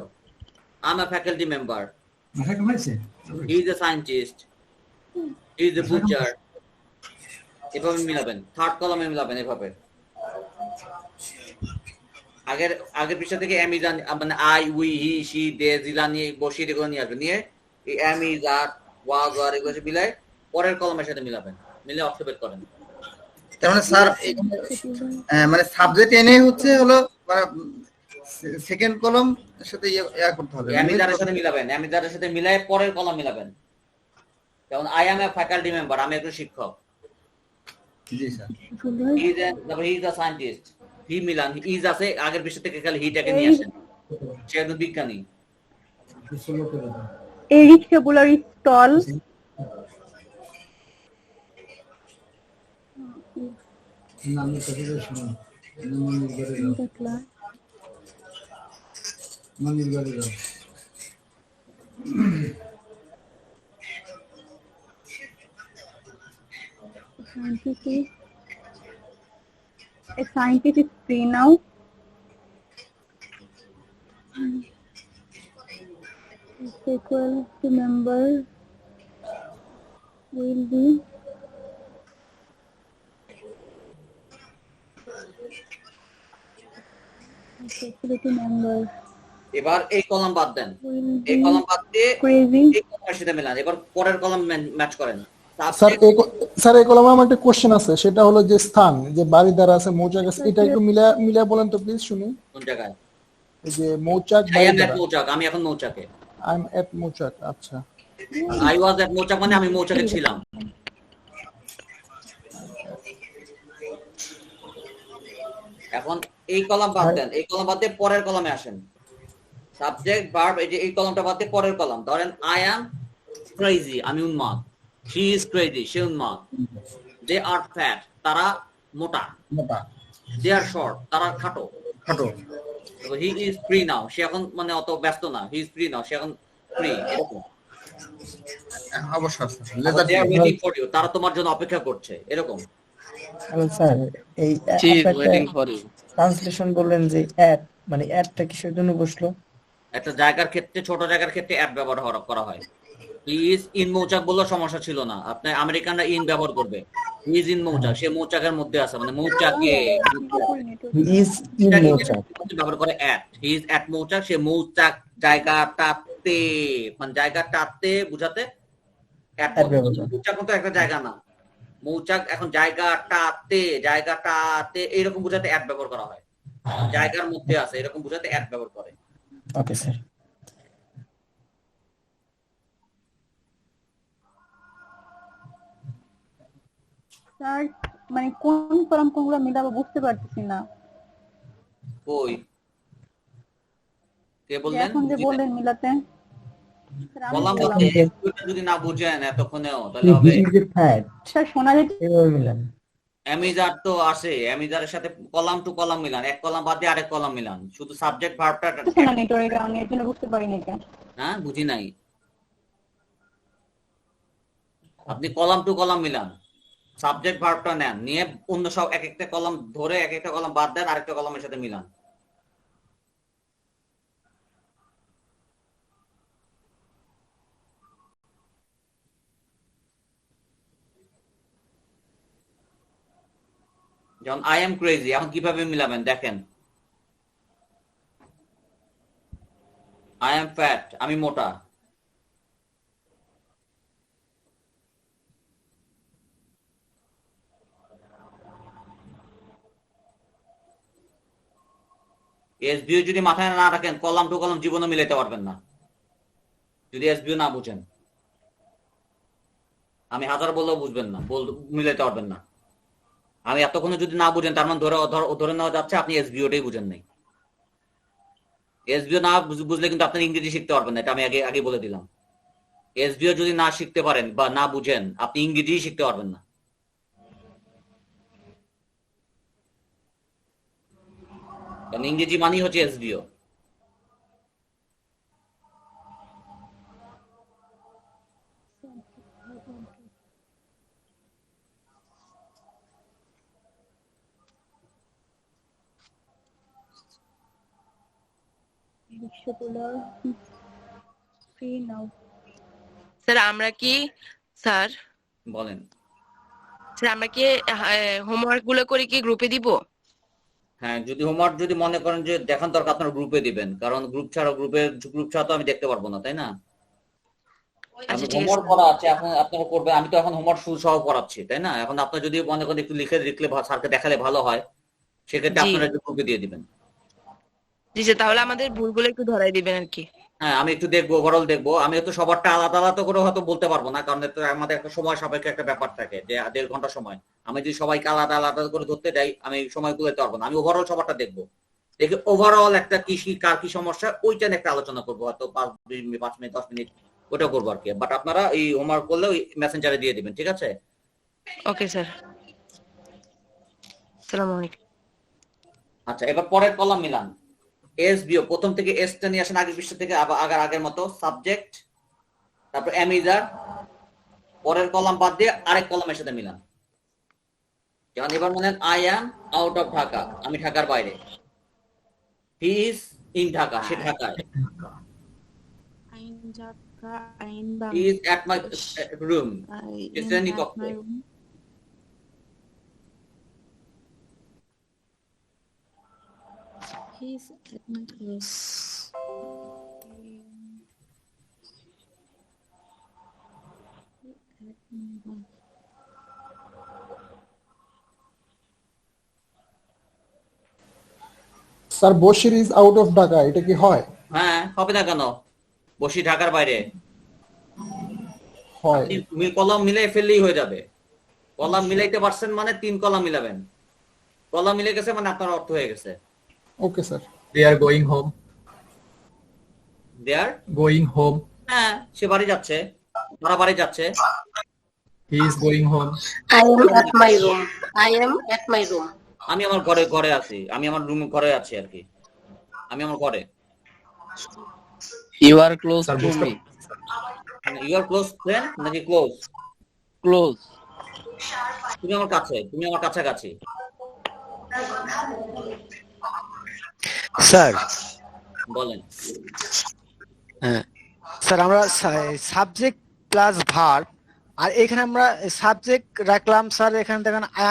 I am a faculty member, he is a scientist, he is a Butcher, এভাবে মিলাবেন। থার্ড কলমে মিলাবেন এভাবে। আগের পৃষ্ঠা থেকে এম ইজ মানে আই উই হি সি দে জিলা নিয়ে বসিয়ে এগুলো নিয়ে আসবেন, নিয়ে এই এম ইজ আর ওয়াজ আর এগুলো মিলাই পরের কলমের সাথে মিলাবেন, মিলে অর্থ বের করেন। তার মানে স্যার মানে সাবজেক্ট এনে হচ্ছে হলো সেকেন্ড কলম এর সাথে ইয়া করতে হবে, এম ইজ আর এর সাথে মিলাবেন, এম ইজ আর এর সাথে মিলাই পরের কলম মিলাবেন। যেমন I am a faculty member, আমি একজন শিক্ষক। জি sir. He is a scientist, he মিলান, ইজ আছে আগের পৃষ্ঠা থেকে, খালি হিটাকে নিয়ে আসেন, সে একজন বিজ্ঞানী। A regular stall. A scientist is free now. Is equal to member will be equal to member এবার এই কলাম বাদ দেন, will এই be কলাম বাদ দিয়ে crazy. এই কলামের সাথে মিলান। এবার পরের কলাম ম্যাচ করেন। স্যার এই কলমে আমার একটা কোশ্চেন আছে, সেটা হলো যে স্থান, যে বাড়ি দ্বারা আছে, মৌচাক আছে, এটা একটু মিলা বলেন তো প্লিজ শুনি। কোন জায়গায়? এই যে মৌচাক, আই বাড়ি এম এট দ্বারা। মৌচাক, আমি এখন মৌচাকে। আই এম এট মৌচাক, আচ্ছা। আই ওয়াজ এট মৌচাক মানে আমি মৌচাকে ছিলাম। এখন এই কলাম বাদ দেন, এই কলাম বাদ দিয়ে পরের কলামে আসেন। সাবজেক্ট ভার্ব, এই যে এই কলামটা বাদ দিয়ে পরের কলাম। ধরেন আই অ্যাম ক্রেজি, আমি উন্মাদ। হি ইজ ক্রেজি, সে উন্মাদ। দে আর ফ্যাট, তারা মোটা। দে আর শর্ট, তারা খাটো। হি ইজ ফ্রি নাও, সে এখন মানে অত ব্যস্ত না। হি ইজ ফ্রি নাও, সে এখন ফ্রি। এরকম অবশ্যই They are waiting for you, তারা তোমার জন্য অপেক্ষা করছে, এরকম। স্যার এই ট্রান্সলেশন বললেন যে অ্যাট, মানে অ্যাটটা কিসের জন্য বসলো? একটা জায়গার ক্ষেত্রে, ছোট জায়গার ক্ষেত্রে অ্যাট ব্যবহার করা হয়। হি ইজ ইন মৌচাক বললেও সমস্যা ছিল না, আপনি আমেরিকানরা ইন ব্যবহার করবে। হি ইজ ইন মৌচাক, সে মৌচাকের মধ্যে আছে, মানে মৌচাকে হি ইজ ইন মৌচাক ব্যবহার করে অ্যাট। হি ইজ অ্যাট মৌচাক, সে মৌচাক জায়গাটাতে, মানে জায়গাটাতে বুঝাতে অ্যাট ব্যবহার। মৌচাক তো একটা জায়গা না, মৌচাক এখন জায়গাটাতে এইরকম বুঝাতে অ্যাট ব্যবহার করা হয়। জায়গার মধ্যে আছে এরকম বুঝাতে অ্যাট ব্যবহার করে। Okay sir. স্যার মানে কোন কলাম কোনগুলো মিলাবো বুঝতে পারতেছি না। কই কে বললেন? এখন যে বললেন মিলাতে, কলাম বাদে যদি না বুঝেন এতক্ষণেও তাহলে হবে। স্যার শোনা যাচ্ছে এভাবে মিলান। অ্যামিজার তো আসে, অ্যামিজারের সাথে কলাম টু কলাম মিলান, এক কলাম বাদ দিয়ে আরেক কলাম মিলান, শুধু সাবজেক্ট ভার্বটা। নেটওয়ার্কের কারণে এর জন্য বুঝতে পারিনি এটা। হ্যাঁ বুঝি নাই। আপনি কলাম টু কলাম মিলান, সাবজেক্ট ভার্বটা নেন, নিয়ে অন্য সব এক একটা কলাম ধরে এক একটা কলাম বাদ দেন, আরেকটা কলামের সাথে মিলান। যেমন আই এম ক্রেজি, এখন কিভাবে মিলাবেন দেখেন। আই এম ফ্যাট, আমি মোটা। এসবিও যদি মাথায় না রাখেন, কলাম টু কলাম জীবনে মিলাইতে পারবেন না, যদি এসবিও না বুঝেন। আমি হাজার বললেও বুঝবেন না, মিলাইতে পারবেন না। আমি এতক্ষণে যদি না বুঝেন তার মানে ধরে নেওয়া যাচ্ছে আপনি এসবিওটাই বুঝেন নাই। এসবিও না বুঝলে কিন্তু আপনার ইংরেজি শিখতে পারবেন না, এটা আমি আগে বলে দিলাম। এসবিও যদি না শিখতে পারেন বা না বুঝেন আপনি ইংরেজি শিখতে পারবেন না। কারণ ইংরেজি মানেই হচ্ছে এসবিও। স্যার আমরা কি বলেন আমরা কি হোমওয়ার্ক গুলো করে কি গ্রুপে দিব? হ্যাঁ, যদি হোমওয়ার্ক যদি মনে করেন যে দেখান দরকার আপনারা গ্রুপে দিবেন, কারণ গ্রুপ ছাড়া তো আমি দেখতে পারবো না, তাই না? হোমওয়ার্ক করা আছে আপনারা করবেন, আমি তো এখন হোমওয়ার্ক সহ করাচ্ছি, তাই না? এখন আপনারা যদি মনে করেন একটু লিখলে স্যারকে দেখালে ভালো হয়, সেক্ষেত্রে আপনারা একটু গ্রুপে দিয়ে দিবেন। জি স্যার, তাহলে আমাদের ভুলগুলো একটু ধরাই দিবেন আর কি। হ্যাঁ, আমি একটু দেখবো, ওভারঅল দেখবো। আমি তো সবারটা আলাদা আলাদা করে হয়তো বলতে পারবো না, কারণ আমাদের একটা সময় সাপেক্ষে একটা ব্যাপার থাকে যে 1.5 ঘন্টা সময়। আমি যদি সবাইকে আলাদা আলাদা করে ধরতে যাই আমি সময় গুলোতে পারবো না। আমি ওভারঅল সবারটা দেখবো, দেখে ওভারঅল একটা কার কি সমস্যা ওইটা নিয়ে একটা আলোচনা করবো, হয়তো 5 মিনিট 10 মিনিট ওটা করবো আর কি। বাট আপনারা এই হোমওয়ার্ক করলে ওই মেসেঞ্জারে দিয়ে দিবেন, ঠিক আছে? ওকে স্যার, আসসালামু আলাইকুম। আচ্ছা, এবার পরের কলাম মিলান। এসবিও প্রথম থেকে এসটা নিয়ে আসেন, আগের পৃষ্ঠা থেকে আগের মতো সাবজেক্ট, তারপর এমিজার, পরের কলাম বাদ দিয়ে আরেক কলামের সাথে মিলান। যেমন এবার মনে I am out of Dhaka, আমি ঢাকার বাইরে। হি ইজ ইন ঢাকা, সে ঢাকায়। He is at my room, শ্রেণীকক্ষে। He's at my place. Sir Bashir is out of Dhaka, এটা কি হয়? হ্যাঁ, হবে না কেন? বসি ঢাকার বাইরে হয়। কলাম মিলাই ফেললেই হয়ে যাবে। কলাম মিলাইতে পারছেন মানে 3 কলাম মিলাবেন। কলাম মিলে গেছে মানে আপনার অর্থ হয়ে গেছে। Okay sir. They are going home. They are Going home. হ্যাঁ, সে বাড়ি যাচ্ছে, তারা বাড়ি যাচ্ছে। He is going home. I am at my room. I am at my room. আমি আমার ঘরে আছি, আমি আমার রুমে ঘরে আছি আর কি। আমি আমার ঘরে। You are close to me. You are close friend নাকি close? Close. তুমি আমার কাছে, তুমি আমার কাছাকাছি। স্যার বলেন। হ্যাঁ স্যার, আমরা সাবজেক্ট প্লাস ভার্ব, আর এখানে আমরা সাবজেক্ট রাখলাম স্যার, এখানে দেখেন I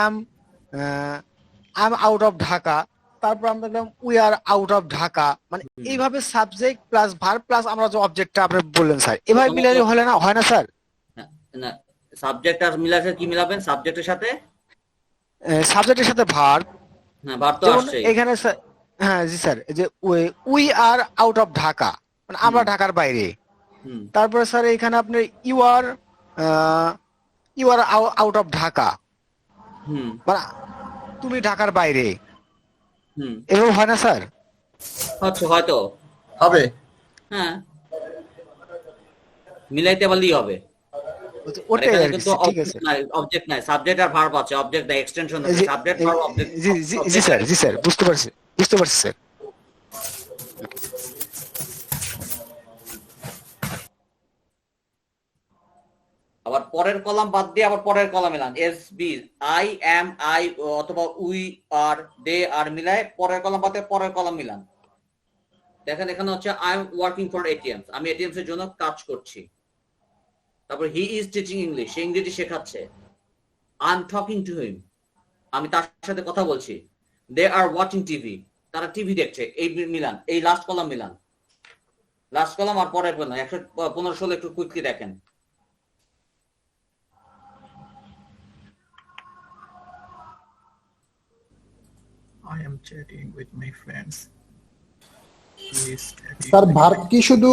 am out of Dhaka, তারপর আমরা দেখলাম we are out of Dhaka. মানে এইভাবে সাবজেক্ট প্লাস ভার্ব প্লাস আমরা যে অবজেক্টটা আপনি বললেন স্যার, এভাবে মিলালে হয় না স্যার? না, সাবজেক্ট আর মিলাতে কি মিলাবেন? সাবজেক্টের সাথে ভার্ব। হ্যাঁ, ভার্ব তো আসছেই এখানে স্যার। হ্যাঁ জি স্যার, যে we are out of Dhaka, মানে আমরা ঢাকার বাইরে। তারপরে স্যার এখানে আপনি you are out of Dhaka, মানে তুমি ঢাকার বাইরে। এভাবে হয় না স্যার? আচ্ছা, হয়তো হবে। হ্যাঁ, মিলাইতে পারলেই হবে। ওটাই আর কি, ঠিক আছে। অবজেক্ট নাই, সাবজেক্ট আর ভার্ব আছে, অবজেক্ট নাই, এক্সটেনশন আছে, সাবজেক্ট ভার্ব অবজেক্ট। জি স্যার, বুঝতে পারছি স্যার। আবার পরের কলাম বাদ দিয়ে আবার পরের কলাম মিলান। S B, I am I অথবা উই আর দে আর মিলায় পরের কলাম বাদ দিয়ে পরের কলাম মিলান। দেখেন এখানে হচ্ছে I am working for ATMs, আমি এটিএমস এর জন্য কাজ করছি। তারপর হি ইজ টিচিং ইংলিশ, সে ইংরেজি শেখাচ্ছে। I am talking to him, আমি তার সাথে কথা বলছি। দে আর ওয়াচিং টিভি, তারা টিভি দেখছে। এই মিলান, এই লাস্ট কলাম মিলান। লাস্ট কলাম আর পরের কলাম 115-16 একটু কুইকলি দেখেন। I am chatting with my friends. Sir verb কি শুধু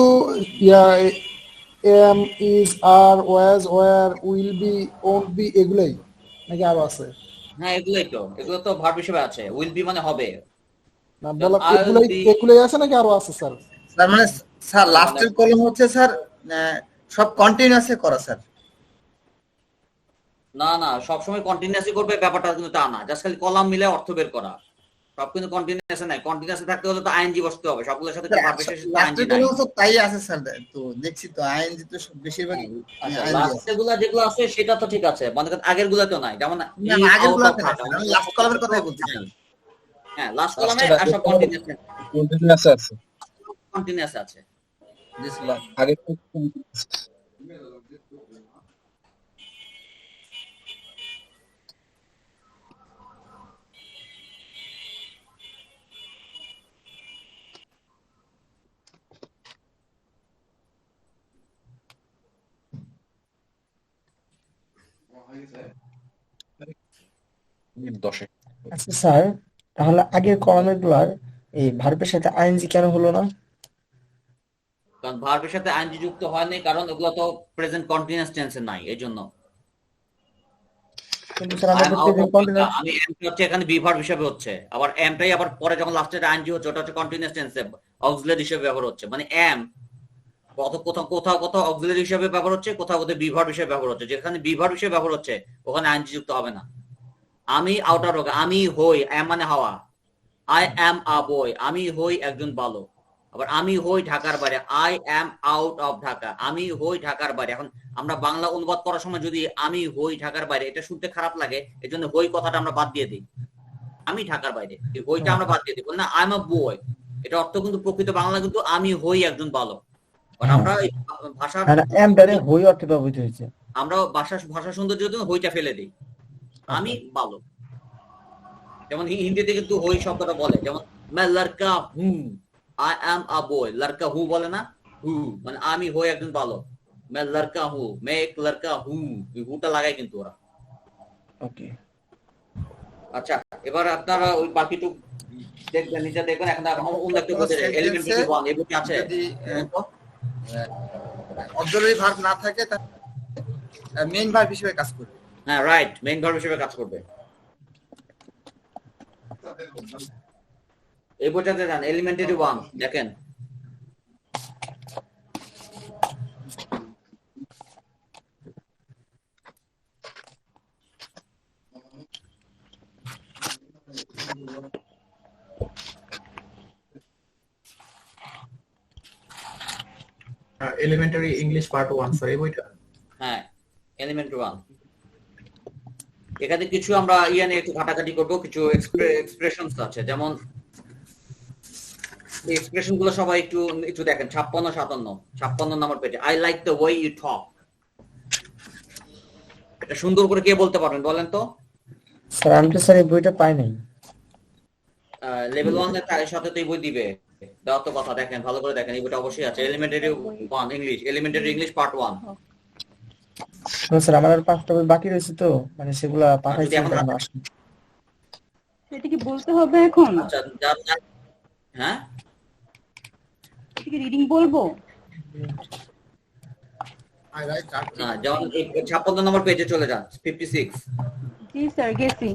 am, is, are, was, were, will be, won't be, এগুলাই নাকি আরো আছে? হ্যাঁ, এগুলো তো ভার্ব হিসেবে আছে। উইল বি মানে হবে। না বললাম I'll এগুলাই be এগুলাই আছে নাকি আরো আছে স্যার? স্যার মানে স্যার লাস্টের কলম হচ্ছে স্যার সব কন্টিনিউয়াসে করা স্যার। না সবসময় কন্টিনিউয়াসলি করবে ব্যাপারটা কিন্তু তা না, জাস্ট খালি কলাম মিলে অর্থ বের করা। সব কিন্তু কন্টিনিউয়াসে নাই, কন্টিনিউয়াসে থাকতে হলে তো আইএনজি বসতে হবে সবগুলোর সাথে, ভার্বের সাথে আইএনজি লাস্টের নাই। কলম তো তাই আছে স্যার, তো দেখছি তো আইএনজি তো বেশিরভাগ আচ্ছা, ING আছে। লাস্টের গুলা যেগুলো আছে সেটা তো ঠিক আছে, মানে আগের গুলা তো নাই, যেমন না, আগের গুলো আছে না, আমি লাস্ট কলামের কথাই বলছি। হ্যাঁ, লাস্ট কলামে সব কন্টিনিউয়াস আছে। কন্টিনিউয়াস আছে। আগে আচ্ছা স্যার, তাহলে আগের কলামের গুলার এই ভার্বের সাথে আইএনজি কেন হলো না? কারণ ভার্বের সাথে আইএনজি যুক্ত হয়নি, কারণ এগুলো তো প্রেজেন্ট কন্টিনিউয়াস টেন্সে নাই, এই জন্য। কিন্তু স্যার আমরা তো প্রেজেন্ট কন্টিনিউয়াস, আমি এমটা হচ্ছে এখানে বি ভার্ব হিসেবে হচ্ছে, আবার এমটাই আবার পরে যখন লাস্টে আইএনজি হচ্ছে ওটা হচ্ছে কন্টিনিউয়াস টেন্সে অক্সিলারি হিসেবে ব্যবহার হচ্ছে। মানে এম কোথাও অক্সিলারি হিসেবে ব্যবহার হচ্ছে, কোথাও বি ভার্ব হিসেবে ব্যবহার হচ্ছে। যেখানে বি ভার্ব হিসেবে ব্যবহার হচ্ছে ওখানে আইএনজি যুক্ত হবে না। আমি আউটার হোক, আমি হই, এম মানে হওয়া, আই এম আ বয়, আমি হই একজন বালক। আবার আমি হই ঢাকার বাইরে, I am out of Dhaka, আমি হই ঢাকার বাইরে। এখন আমরা বাংলা অনুবাদ করার সময় যদি আমি হই ঢাকার বাইরে এটা শুনতে খারাপ লাগে, এই জন্য হই কথাটা আমরা বাদ দিয়ে দিই, আমি ঢাকার বাইরে, এই হইটা আমরা বাদ দিয়ে দিই, বলি না আই এম আ বয়। এটা অর্থ কিন্তু প্রকৃত বাংলা কিন্তু আমি হই একজন বালক। আমরা ভাষার এমটারে হই অর্থে ব্যবহৃত হয়েছে। আমরা ভাষা সৌন্দর্যের জন্য হইটা ফেলে দিই, আমি বালক। যেমন হিন্দিতে কিন্তু হই শব্দটা বলে, যেমন मैं लड़का हूं, आई एम अ बॉय, लड़का हूं বলে না, হু মানে আমি হই একজন বালক, मैं लड़का हूं, मैं एक लड़का हूं, এই হুটা লাগায় কিন্তু ওরা। ওকে, আচ্ছা, এবার আপনারা ওই বাকিটুকু দেখবেন, নিচে দেখবেন। এখন অন্য একটা বলতে এলিমেন্টারি ওয়ান এই বইটা আছে, যদি অক্সিলারি ভার্ব না থাকে তাহলে মেইন ভার্ব হিসেবে কাজ করবে। হ্যাঁ রাইট, মেইন ভার্ব হিসেবে কাজ করবে। এই বইটাতে যান, এলিমেন্টারি ওয়ান দেখেন। এলিমেন্টারি ইংলিশ পার্ট 1 স্যার এই বইটা। হ্যাঁ, এলিমেন্টারি ওয়ান। এখানে কিছু আমরা নিয়ে একটু ঘাটাঘাটি করবো, কিছু এক্সপ্রেশনস আছে, যেমন এই এক্সপ্রেশন গুলো সবাই একটু দেখেন। 56 নম্বর পেজে, I like the way you talk. এটা সুন্দর করে কে বলতে পারবেন বলেন তো? স্যার আমি তো স্যার এই বইটা পাই নাই। লেভেল 1 এর তার সাথে তো এই বই দিবে, দাও তো কথা। দেখেন, ভালো করে দেখেন, এই বইটা অবশ্যই আছে, elementary one English, elementary English part 1। Sir আমার আর 5টা বই বাকি রয়েছে, তো মানে সেগুলা পাঠাইছি এখন আসেনি। সেটা কি বলতে হবে এখন? আচ্ছা, হ্যাঁ এটা কি রিডিং বলবো? না, যেমন 56 নম্বর পেজে চলে যান, 56। জি স্যার, গেছি।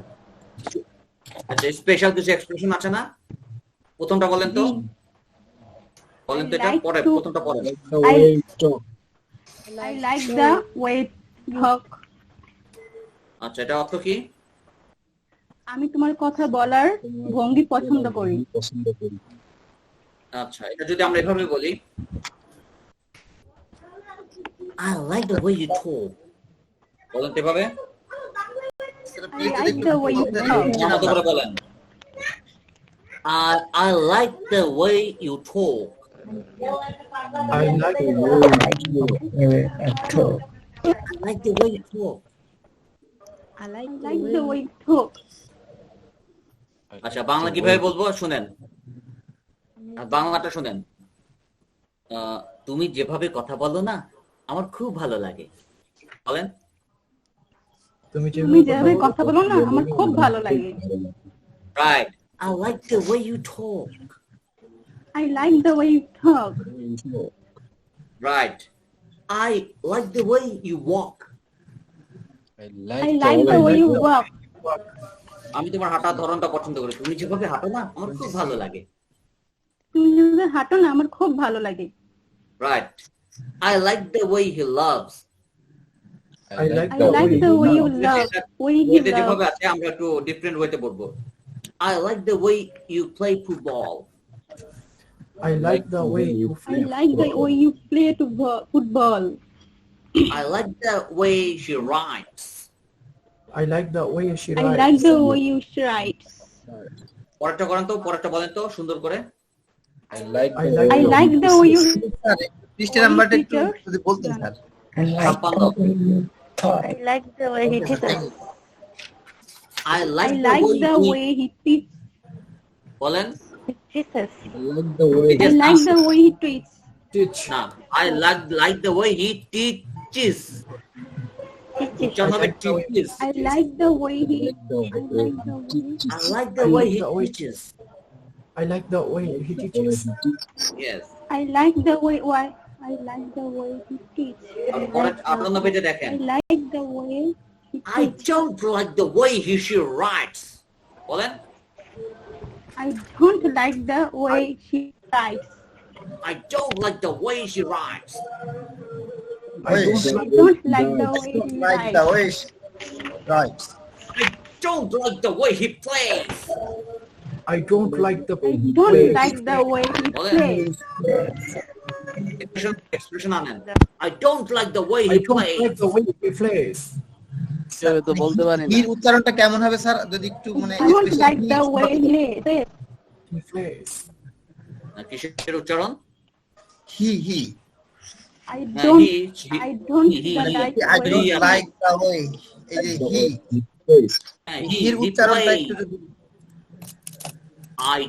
আচ্ছা, স্পেশাল কিছু এক্সপ্রেশন আছে না? প্রথমটা বলেন তো, বলেন তো, এটা পরে প্রথমটা পড়েন। I like the way you talk. আচ্ছা, এটা অর্থ কি? আমি তোমার কথা বলার ভঙ্গি পছন্দ করি। আচ্ছা, এটা যদি আমরা এভাবে বলি, I like the way you talk, বলেন তো এভাবে। I like the way you talk. মতো করে বলেন, I like the way you talk. I like the way you talk. I like the way you talk. I like the way you talk. আচ্ছা, বাংলা কিভাবে বলবো শুনেন, বাংলাটা শুনেন। তুমি যেভাবে কথা বলো না আমার খুব ভালো লাগে, বলেন। তুমি যেভাবে কথা বলো না আমার খুব ভালো লাগে। Right, I like the way you talk. I like the way you talk. Right. I like the way you walk. I I like the way you walk. আমি তোমার হাঁটার ধরনটা পছন্দ করি, তুমি যেভাবে হাঁটো না আমার খুব ভালো লাগে। তুমি যেভাবে হাঁটো না আমার খুব ভালো লাগে। Right. I like the way he loves. I like I like the way you love. Way he বইতে loves. যেভাবে আছে আমরা একটু ডিফারেন্ট ওয়েতে পড়বো। I like the way you play football. I like the way you I play. like the way you play to football. I like the way she writes. I like the way she I writes. like the way you write. পরেরটা করেন তো, পরেরটা বলেন তো সুন্দর করে। I like I like I like the way you sir পৃষ্ঠা নাম্বারটা একটু যদি বলতেন sir. I like the way he teaches. I I like like the the way way he teaches. বলেন। Jesus. I like the way I like the way he teaches. Teach. না, I like the way he teaches. উচ্চারণ হবে teaches. I like the way he. I like the way he teaches. I like the way he teaches. Yes. I like the way. Why? I like the way he teaches. পরের 58 পেজে দেখেন। I like the way he I teaches. don't like the way she writes. বলেন। I don't like the way she writes. I don't like the way she writes. I don't I like don't like the way he Like the writes. way she writes. I don't like the way he plays. I don't like the I don't way like the way he বলেন। plays. Expression আনেন। I don't like the way I he don't plays. like the way he plays. তো বলতে পারি না হির উচ্চারণটা কেমন হবে sir যদি একটু মানে I don't like the way he plays. He plays. কিসের উচ্চারণ? হি I don't. he- I don't he- like I the don't way. like the way এই যে হি হির he উচ্চারণটা plays. একটু যদি I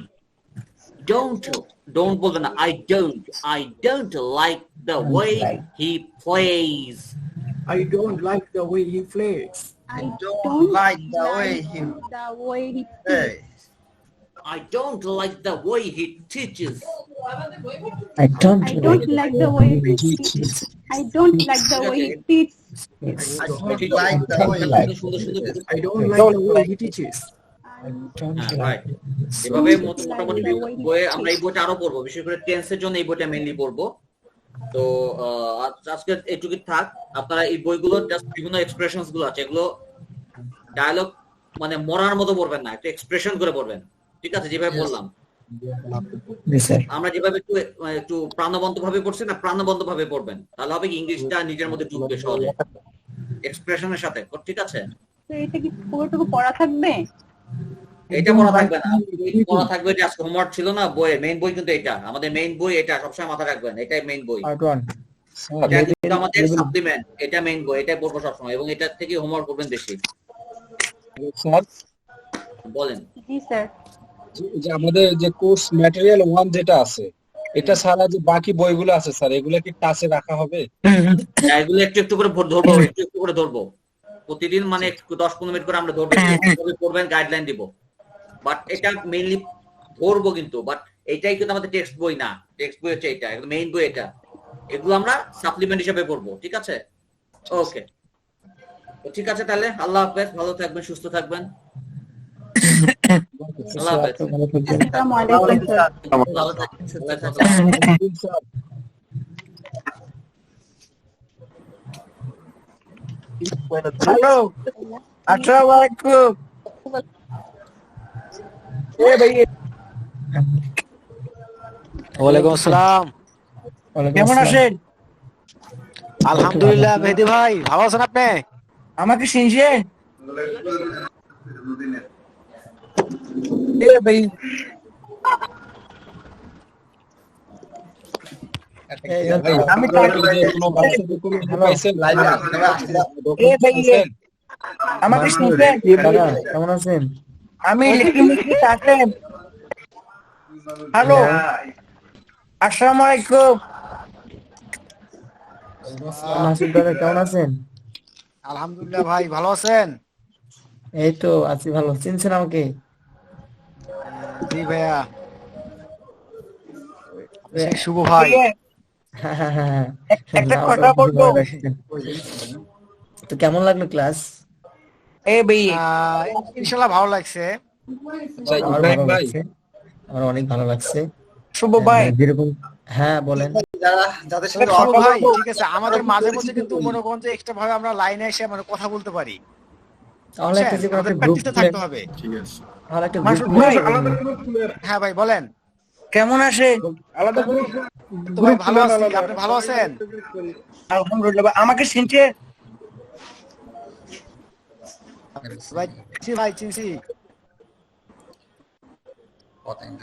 don't বলবেন না। I don't like the way he plays. I don't like the way he plays. I don't like the way he the way he plays. I don't like the way he teaches. I don't I don't like the way he teaches. I don't like the way he teaches. I don't like the way সুন্দর সুন্দর I don't like the way he teaches. right. এভাবে মোটামুটি বইয়ে আমরা এই বইটা আরো পড়বো, বিশেষ করে টেন্সের জন্য এই বইটা মেইনলি পড়বো। তো আজকে এইটুকুই থাক। আপনারা এই বইগুলো জাস্ট বিভিন্ন এক্সপ্রেশনস গুলো আছে, এগুলো ডায়ালগ মানে মরার মতো পড়বেন না, একটু এক্সপ্রেশন করে পড়বেন, ঠিক আছে? যেভাবে বললাম আমরা যেভাবে একটু প্রাণবন্ত ভাবে পড়ছি না, প্রাণবন্ত ভাবে পড়বেন, তাহলে হবে কি ইংলিশটা নিজের মধ্যে ঢুকবে সহজে এক্সপ্রেশনের সাথে, ঠিক আছে? তো এটা কি পুরোটুকু পড়া থাকবে? এটা পড়া থাকবে না, পড়া থাকবে যে আজকে হোমওয়ার্ক ছিল না বইয়ে, মেইন বই কিন্তু এটা, আমাদের মেইন বই এটা, সবসময় মাথায় রাখবেন, এটাই মেইন বই। এটা কিন্তু আমাদের সাপ্লিমেন্ট, এটা মেইন বই, এটাই পড়বো সবসময়, এবং এটার থেকে হোমওয়ার্ক করবেন বেশি। স্যার বলেন। জি স্যার। যে আমাদের যে কোর্স ম্যাটেরিয়াল 1 যেটা আছে, এটা ছাড়া যে বাকি বইগুলো আছে স্যার, এগুলো কি টাচে রাখা হবে? এগুলো একটু একটু করে ধরবো, একটু একটু করে ধরবো প্রতিদিন, মানে 10-15 মিনিট করে আমরা ধরবো, পড়বেন, গাইডলাইন দিব। বাট এটা মেইনলি ধরবো কিন্তু, বাট এটাই কিন্তু আমাদের টেক্সট বই না, টেক্সট বই হচ্ছে এটা, মেইন বই এটা, এগুলো আমরা সাপ্লিমেন্ট হিসেবে পড়বো, ঠিক আছে? ওকে, ঠিক আছে তাহলে, আল্লাহ হাফেজ, ভালো থাকবেন, সুস্থ থাকবেন, আল্লাহ হাফেজ। আসসালামু আলাইকুম স্যার। ভালো থাকবেন। হ্যালো, আসসালামু আলাইকুম। ওয়ালাইকুম আসসালাম। কেমন আছেন? আলহামদুলিল্লাহ। মেহেদি ভাই ভালো আছেন আপনি? আমাকে শুনছেন? ভাই আমি কোনো বাচ্চা ডকুমেন্ট পাইছেন লাইভে? আমাকে শুনছেন? কেমন আছেন? আমি লিখি থাকেন। হ্যালো, আসসালামু আলাইকুম। কেমন আছেন? আলহামদুলিল্লাহ ভাই, ভালো আছেন? এই তো আছি ভালো। চিনছেন আমাকে? জি ভাইয়া, শুভ ভাই। হ্যাঁ হ্যাঁ হ্যাঁ হ্যাঁ। একটা নামটা কথা বলবো মনে রাখছেন। তো কেমন লাগলো ক্লাস? এ ভাই ইনশাল্লাহ ভালো লাগছে। আমার ভালো লাগছে, আমার অনেক ভালো লাগছে। শুভ ভাই যেরকম, হ্যাঁ বলেন। যাদের শুভ ভাই ঠিক আছে, আমাদের মাঝে মধ্যে কিন্তু মনে করেন যে এক্সট্রা ভাবে আমরা লাইনে এসে মানে কথা বলতে পারি, তাহলে একটা যে কোনো একটা গ্রুপ প্র্যাকটিসে থাকতে হবে। ঠিক আছে। তাহলে একটা মাসুদ গ্রুপ ভাই হ্যাঁ ভাই বলেন। কেমন আছে? তো ভাই ভালো আছি, আপনি ভালো আছেন? আলহামদুলিল্লাহ ভাই। আমাকে চিনছে? ভাই জি ভাই চিনছি।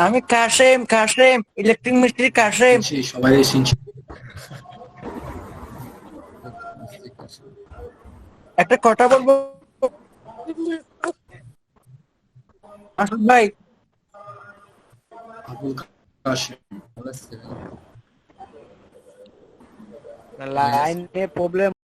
আমি কাশেম ইলেকট্রিক মিস্ত্রি কাশেম। সবাই চিনছি। একটা কথা বলবো মাসুদ ভাই। আবুল কাশেম লাইনে প্রবলেম